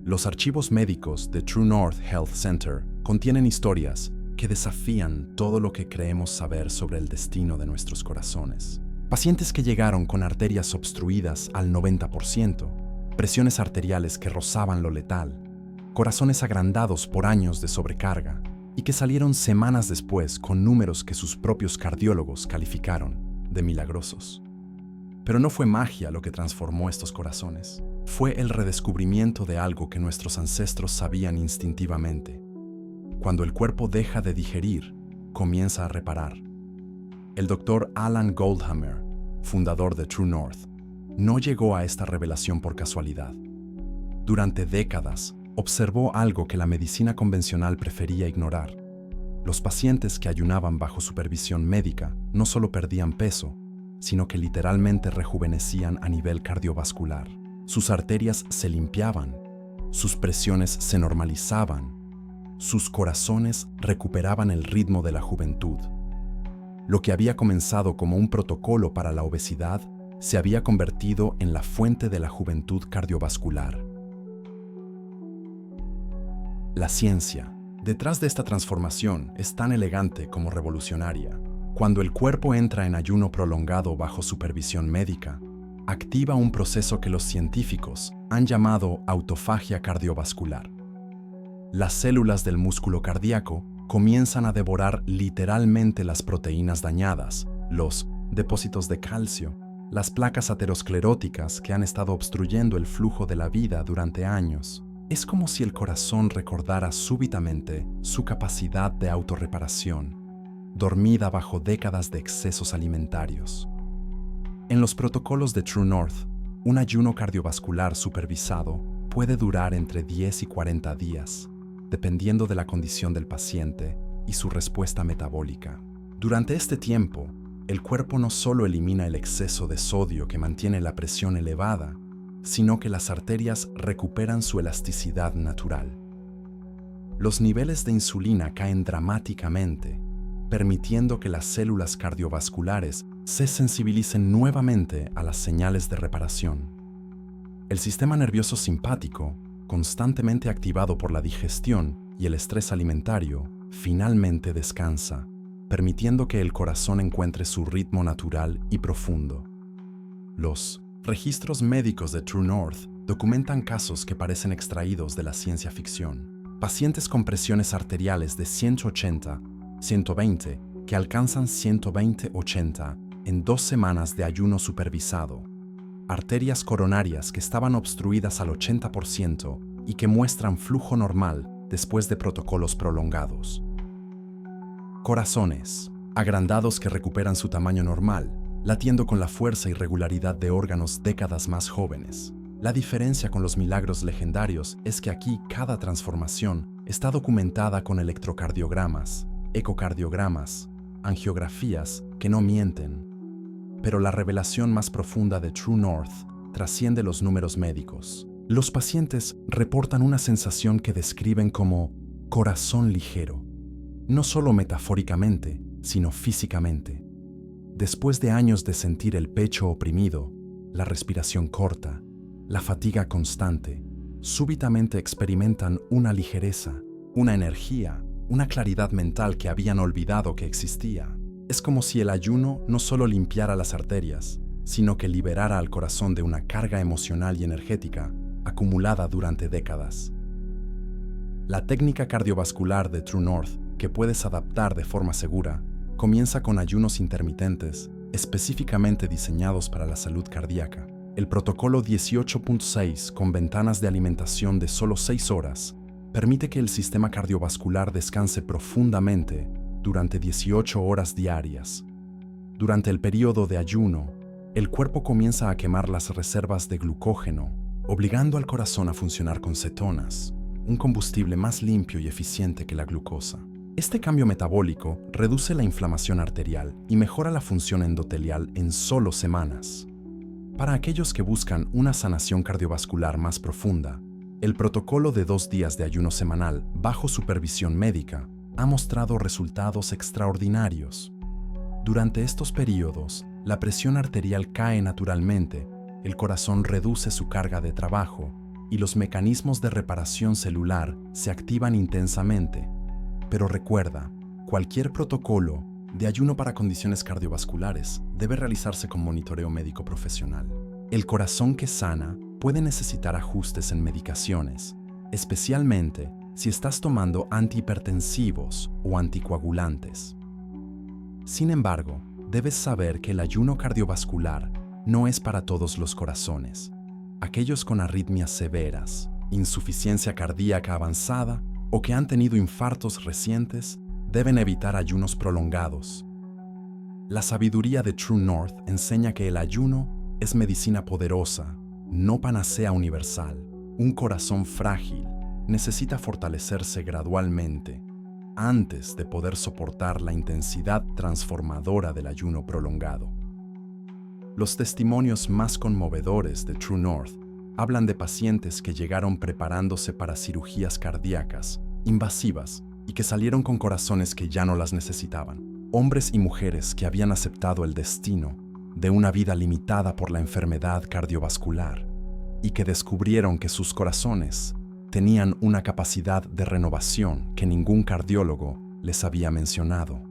Los archivos médicos de True North Health Center contienen historias que desafían todo lo que creemos saber sobre el destino de nuestros corazones. Pacientes que llegaron con arterias obstruidas al 90%, presiones arteriales que rozaban lo letal, corazones agrandados por años de sobrecarga y que salieron semanas después con números que sus propios cardiólogos calificaron de milagrosos. Pero no fue magia lo que transformó estos corazones. Fue el redescubrimiento de algo que nuestros ancestros sabían instintivamente. Cuando el cuerpo deja de digerir, comienza a reparar. El doctor Alan Goldhammer, fundador de True North, no llegó a esta revelación por casualidad. Durante décadas, observó algo que la medicina convencional prefería ignorar. Los pacientes que ayunaban bajo supervisión médica no solo perdían peso, sino que literalmente rejuvenecían a nivel cardiovascular. Sus arterias se limpiaban, sus presiones se normalizaban, sus corazones recuperaban el ritmo de la juventud. Lo que había comenzado como un protocolo para la obesidad se había convertido en la fuente de la juventud cardiovascular. La ciencia, detrás de esta transformación, es tan elegante como revolucionaria. Cuando el cuerpo entra en ayuno prolongado bajo supervisión médica, activa un proceso que los científicos han llamado autofagia cardiovascular. Las células del músculo cardíaco comienzan a devorar literalmente las proteínas dañadas, los depósitos de calcio, las placas ateroscleróticas que han estado obstruyendo el flujo de la vida durante años. Es como si el corazón recordara súbitamente su capacidad de autorreparación, dormida bajo décadas de excesos alimentarios. En los protocolos de True North, un ayuno cardiovascular supervisado puede durar entre 10 y 40 días, dependiendo de la condición del paciente y su respuesta metabólica. Durante este tiempo, el cuerpo no solo elimina el exceso de sodio que mantiene la presión elevada, sino que las arterias recuperan su elasticidad natural. Los niveles de insulina caen dramáticamente, permitiendo que las células cardiovasculares se sensibilicen nuevamente a las señales de reparación. El sistema nervioso simpático, constantemente activado por la digestión y el estrés alimentario, finalmente descansa, permitiendo que el corazón encuentre su ritmo natural y profundo. Los registros médicos de True North documentan casos que parecen extraídos de la ciencia ficción. Pacientes con presiones arteriales de 180, 120, que alcanzan 120-80 en 2 semanas de ayuno supervisado. Arterias coronarias que estaban obstruidas al 80% y que muestran flujo normal después de protocolos prolongados. Corazones, agrandados que recuperan su tamaño normal, latiendo con la fuerza y regularidad de órganos décadas más jóvenes. La diferencia con los milagros legendarios es que aquí cada transformación está documentada con electrocardiogramas, ecocardiogramas, angiografías que no mienten. Pero la revelación más profunda de True North trasciende los números médicos. Los pacientes reportan una sensación que describen como corazón ligero, no solo metafóricamente, sino físicamente. Después de años de sentir el pecho oprimido, la respiración corta, la fatiga constante, súbitamente experimentan una ligereza, una energía, una claridad mental que habían olvidado que existía. Es como si el ayuno no solo limpiara las arterias, sino que liberara al corazón de una carga emocional y energética acumulada durante décadas. La técnica cardiovascular de True North, que puedes adaptar de forma segura, comienza con ayunos intermitentes, específicamente diseñados para la salud cardíaca. El protocolo 18.6, con ventanas de alimentación de solo 6 horas, permite que el sistema cardiovascular descanse profundamente durante 18 horas diarias. Durante el periodo de ayuno, el cuerpo comienza a quemar las reservas de glucógeno, obligando al corazón a funcionar con cetonas, un combustible más limpio y eficiente que la glucosa. Este cambio metabólico reduce la inflamación arterial y mejora la función endotelial en solo semanas. Para aquellos que buscan una sanación cardiovascular más profunda, el protocolo de 2 días de ayuno semanal bajo supervisión médica ha mostrado resultados extraordinarios. Durante estos periodos, la presión arterial cae naturalmente, el corazón reduce su carga de trabajo y los mecanismos de reparación celular se activan intensamente. Pero recuerda, cualquier protocolo de ayuno para condiciones cardiovasculares debe realizarse con monitoreo médico profesional. El corazón que sana puede necesitar ajustes en medicaciones, especialmente si estás tomando antihipertensivos o anticoagulantes. Sin embargo, debes saber que el ayuno cardiovascular no es para todos los corazones. Aquellos con arritmias severas, insuficiencia cardíaca avanzada o que han tenido infartos recientes deben evitar ayunos prolongados. La sabiduría de True North enseña que el ayuno es medicina poderosa, no panacea universal. Un corazón frágil necesita fortalecerse gradualmente antes de poder soportar la intensidad transformadora del ayuno prolongado. Los testimonios más conmovedores de True North hablan de pacientes que llegaron preparándose para cirugías cardíacas, invasivas, y que salieron con corazones que ya no las necesitaban. Hombres y mujeres que habían aceptado el destino de una vida limitada por la enfermedad cardiovascular y que descubrieron que sus corazones tenían una capacidad de renovación que ningún cardiólogo les había mencionado.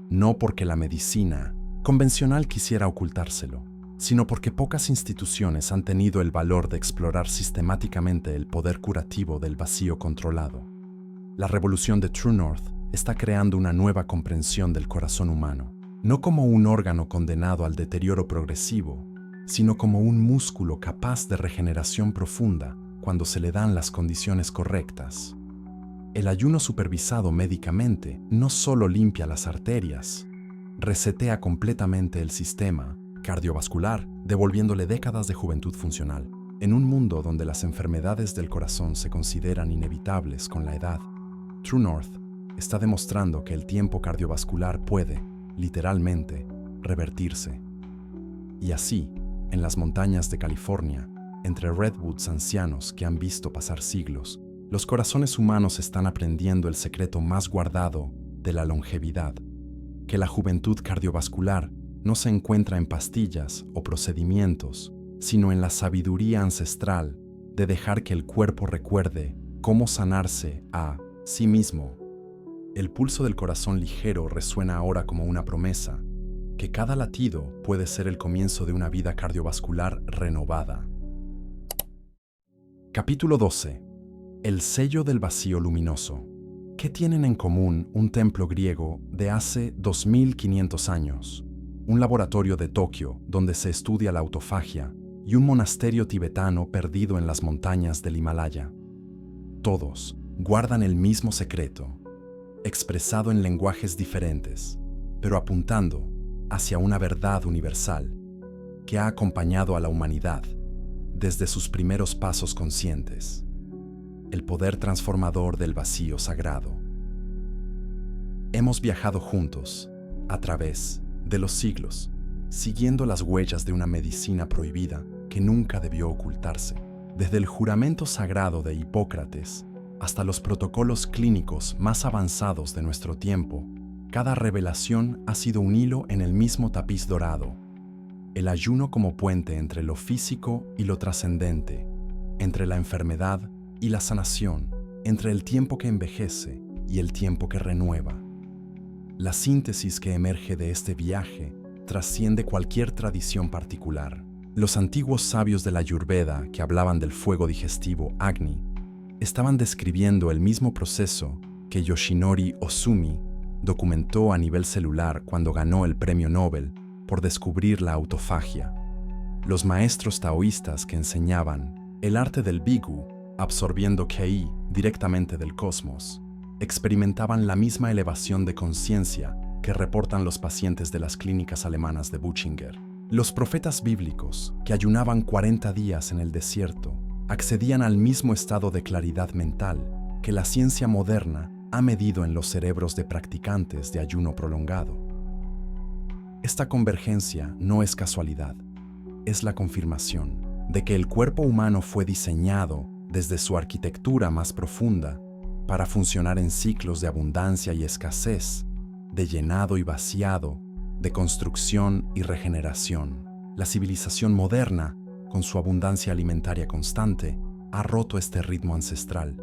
No porque la medicina convencional quisiera ocultárselo, sino porque pocas instituciones han tenido el valor de explorar sistemáticamente el poder curativo del vacío controlado. La revolución de True North está creando una nueva comprensión del corazón humano, no como un órgano condenado al deterioro progresivo, sino como un músculo capaz de regeneración profunda cuando se le dan las condiciones correctas. El ayuno supervisado médicamente no solo limpia las arterias, resetea completamente el sistema cardiovascular, devolviéndole décadas de juventud funcional. En un mundo donde las enfermedades del corazón se consideran inevitables con la edad, True North está demostrando que el tiempo cardiovascular puede, literalmente, revertirse. Y así, en las montañas de California, entre redwoods ancianos que han visto pasar siglos, los corazones humanos están aprendiendo el secreto más guardado de la longevidad, que la juventud cardiovascular no se encuentra en pastillas o procedimientos, sino en la sabiduría ancestral de dejar que el cuerpo recuerde cómo sanarse a sí mismo. El pulso del corazón ligero resuena ahora como una promesa, que cada latido puede ser el comienzo de una vida cardiovascular renovada. Capítulo 12. El sello del vacío luminoso. ¿Qué tienen en común un templo griego de hace 2500 años, un laboratorio de Tokio donde se estudia la autofagia y un monasterio tibetano perdido en las montañas del Himalaya? Todos guardan el mismo secreto, expresado en lenguajes diferentes, pero apuntando hacia una verdad universal que ha acompañado a la humanidad desde sus primeros pasos conscientes: el poder transformador del vacío sagrado. Hemos viajado juntos, a través de los siglos, siguiendo las huellas de una medicina prohibida que nunca debió ocultarse. Desde el juramento sagrado de Hipócrates hasta los protocolos clínicos más avanzados de nuestro tiempo, cada revelación ha sido un hilo en el mismo tapiz dorado. El ayuno como puente entre lo físico y lo trascendente, entre la enfermedad y la sanación, entre el tiempo que envejece y el tiempo que renueva. La síntesis que emerge de este viaje trasciende cualquier tradición particular. Los antiguos sabios de la Ayurveda que hablaban del fuego digestivo Agni estaban describiendo el mismo proceso que Yoshinori Ozumi documentó a nivel celular cuando ganó el premio Nobel por descubrir la autofagia. Los maestros taoístas que enseñaban el arte del Bigu, absorbiendo Qi directamente del cosmos, experimentaban la misma elevación de conciencia que reportan los pacientes de las clínicas alemanas de Buchinger. Los profetas bíblicos, que ayunaban 40 días en el desierto, accedían al mismo estado de claridad mental que la ciencia moderna ha medido en los cerebros de practicantes de ayuno prolongado. Esta convergencia no es casualidad, es la confirmación de que el cuerpo humano fue diseñado desde su arquitectura más profunda para funcionar en ciclos de abundancia y escasez, de llenado y vaciado, de construcción y regeneración. La civilización moderna, con su abundancia alimentaria constante, ha roto este ritmo ancestral,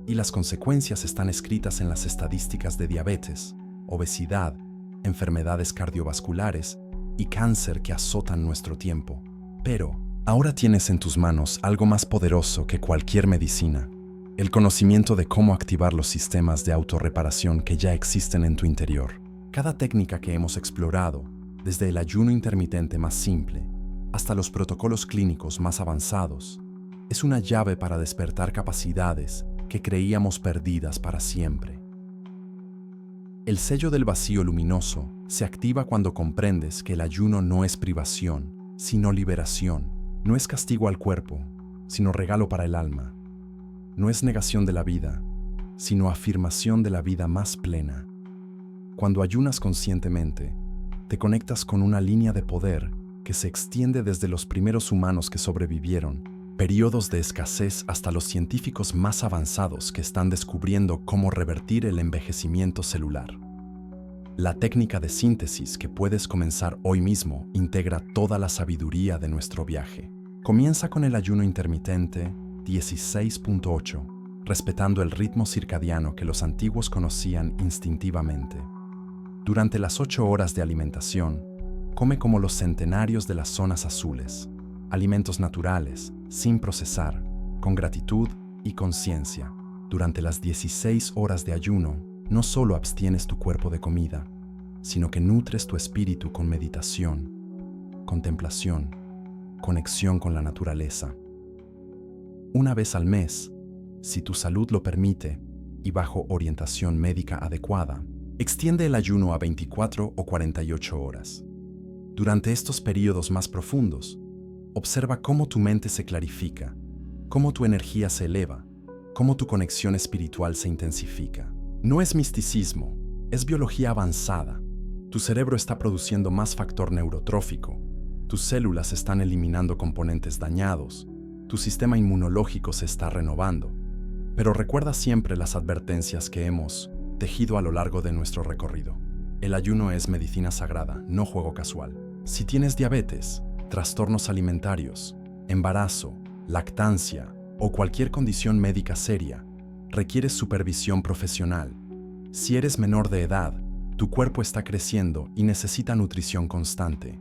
y las consecuencias están escritas en las estadísticas de diabetes, obesidad, enfermedades cardiovasculares y cáncer que azotan nuestro tiempo. Pero ahora tienes en tus manos algo más poderoso que cualquier medicina: el conocimiento de cómo activar los sistemas de autorreparación que ya existen en tu interior. Cada técnica que hemos explorado, desde el ayuno intermitente más simple hasta los protocolos clínicos más avanzados, es una llave para despertar capacidades que creíamos perdidas para siempre. El sello del vacío luminoso se activa cuando comprendes que el ayuno no es privación, sino liberación. No es castigo al cuerpo, sino regalo para el alma. No es negación de la vida, sino afirmación de la vida más plena. Cuando ayunas conscientemente, te conectas con una línea de poder que se extiende desde los primeros humanos que sobrevivieron periodos de escasez hasta los científicos más avanzados que están descubriendo cómo revertir el envejecimiento celular. La técnica de síntesis que puedes comenzar hoy mismo integra toda la sabiduría de nuestro viaje. Comienza con el ayuno intermitente 16.8, respetando el ritmo circadiano que los antiguos conocían instintivamente. Durante las 8 horas de alimentación, come como los centenarios de las zonas azules, alimentos naturales, sin procesar, con gratitud y conciencia. Durante las 16 horas de ayuno, no solo abstienes tu cuerpo de comida, sino que nutres tu espíritu con meditación, contemplación, conexión con la naturaleza. Una vez al mes, si tu salud lo permite y bajo orientación médica adecuada, extiende el ayuno a 24 o 48 horas. Durante estos periodos más profundos, observa cómo tu mente se clarifica, cómo tu energía se eleva, cómo tu conexión espiritual se intensifica. No es misticismo, es biología avanzada. Tu cerebro está produciendo más factor neurotrófico, tus células están eliminando componentes dañados, tu sistema inmunológico se está renovando. Pero recuerda siempre las advertencias que hemos tejido a lo largo de nuestro recorrido. El ayuno es medicina sagrada, no juego casual. Si tienes diabetes, trastornos alimentarios, embarazo, lactancia o cualquier condición médica seria, requieres supervisión profesional. Si eres menor de edad, tu cuerpo está creciendo y necesita nutrición constante.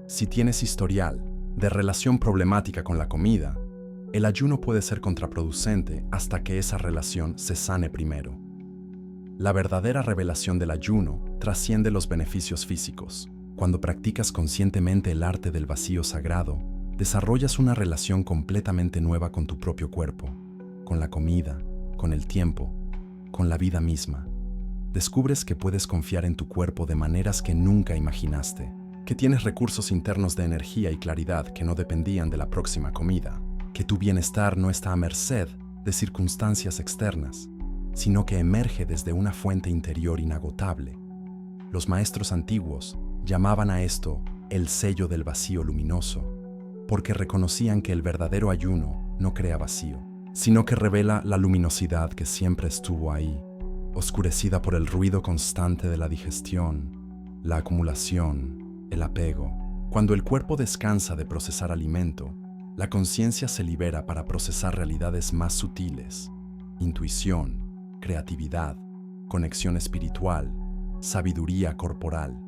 Si tienes historial de relación problemática con la comida, el ayuno puede ser contraproducente hasta que esa relación se sane primero. La verdadera revelación del ayuno trasciende los beneficios físicos. Cuando practicas conscientemente el arte del vacío sagrado, desarrollas una relación completamente nueva con tu propio cuerpo, con la comida, con el tiempo, con la vida misma. Descubres que puedes confiar en tu cuerpo de maneras que nunca imaginaste, que tienes recursos internos de energía y claridad que no dependían de la próxima comida, que tu bienestar no está a merced de circunstancias externas, sino que emerge desde una fuente interior inagotable. Los maestros antiguos llamaban a esto el sello del vacío luminoso, porque reconocían que el verdadero ayuno no crea vacío, sino que revela la luminosidad que siempre estuvo ahí, oscurecida por el ruido constante de la digestión, la acumulación, el apego. Cuando el cuerpo descansa de procesar alimento, la conciencia se libera para procesar realidades más sutiles, intuición, creatividad, conexión espiritual, sabiduría corporal.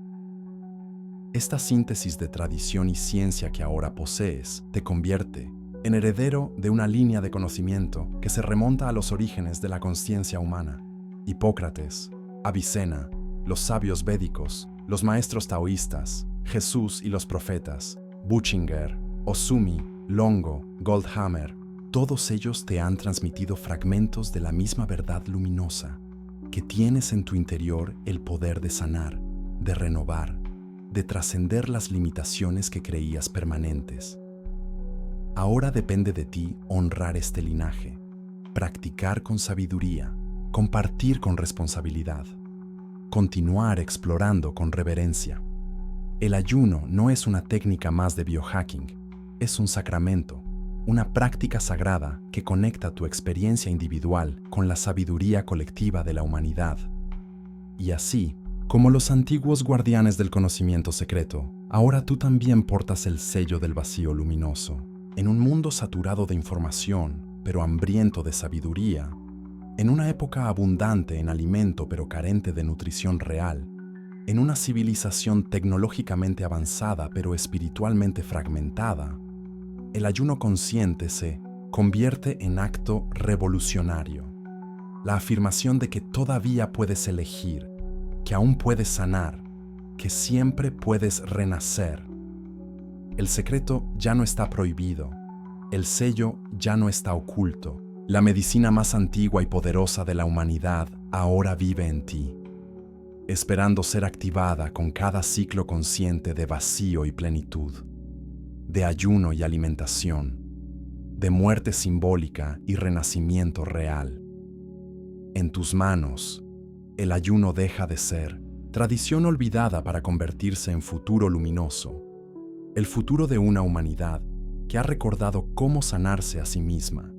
Esta síntesis de tradición y ciencia que ahora posees te convierte en heredero de una línea de conocimiento que se remonta a los orígenes de la conciencia humana. Hipócrates, Avicena, los sabios védicos, los maestros taoístas, Jesús y los profetas, Buchinger, Osumi, Longo, Goldhammer, todos ellos te han transmitido fragmentos de la misma verdad luminosa, que tienes en tu interior el poder de sanar, de renovar, de trascender las limitaciones que creías permanentes. Ahora depende de ti honrar este linaje, practicar con sabiduría, compartir con responsabilidad, continuar explorando con reverencia. El ayuno no es una técnica más de biohacking, es un sacramento, una práctica sagrada que conecta tu experiencia individual con la sabiduría colectiva de la humanidad. Y así, como los antiguos guardianes del conocimiento secreto, ahora tú también portas el sello del vacío luminoso. En un mundo saturado de información, pero hambriento de sabiduría, en una época abundante en alimento pero carente de nutrición real, en una civilización tecnológicamente avanzada pero espiritualmente fragmentada, el ayuno consciente se convierte en acto revolucionario. La afirmación de que todavía puedes elegir, que aún puedes sanar, que siempre puedes renacer. El secreto ya no está prohibido, el sello ya no está oculto. La medicina más antigua y poderosa de la humanidad ahora vive en ti, esperando ser activada con cada ciclo consciente de vacío y plenitud, de ayuno y alimentación, de muerte simbólica y renacimiento real. En tus manos, el ayuno deja de ser tradición olvidada para convertirse en futuro luminoso, el futuro de una humanidad que ha recordado cómo sanarse a sí misma.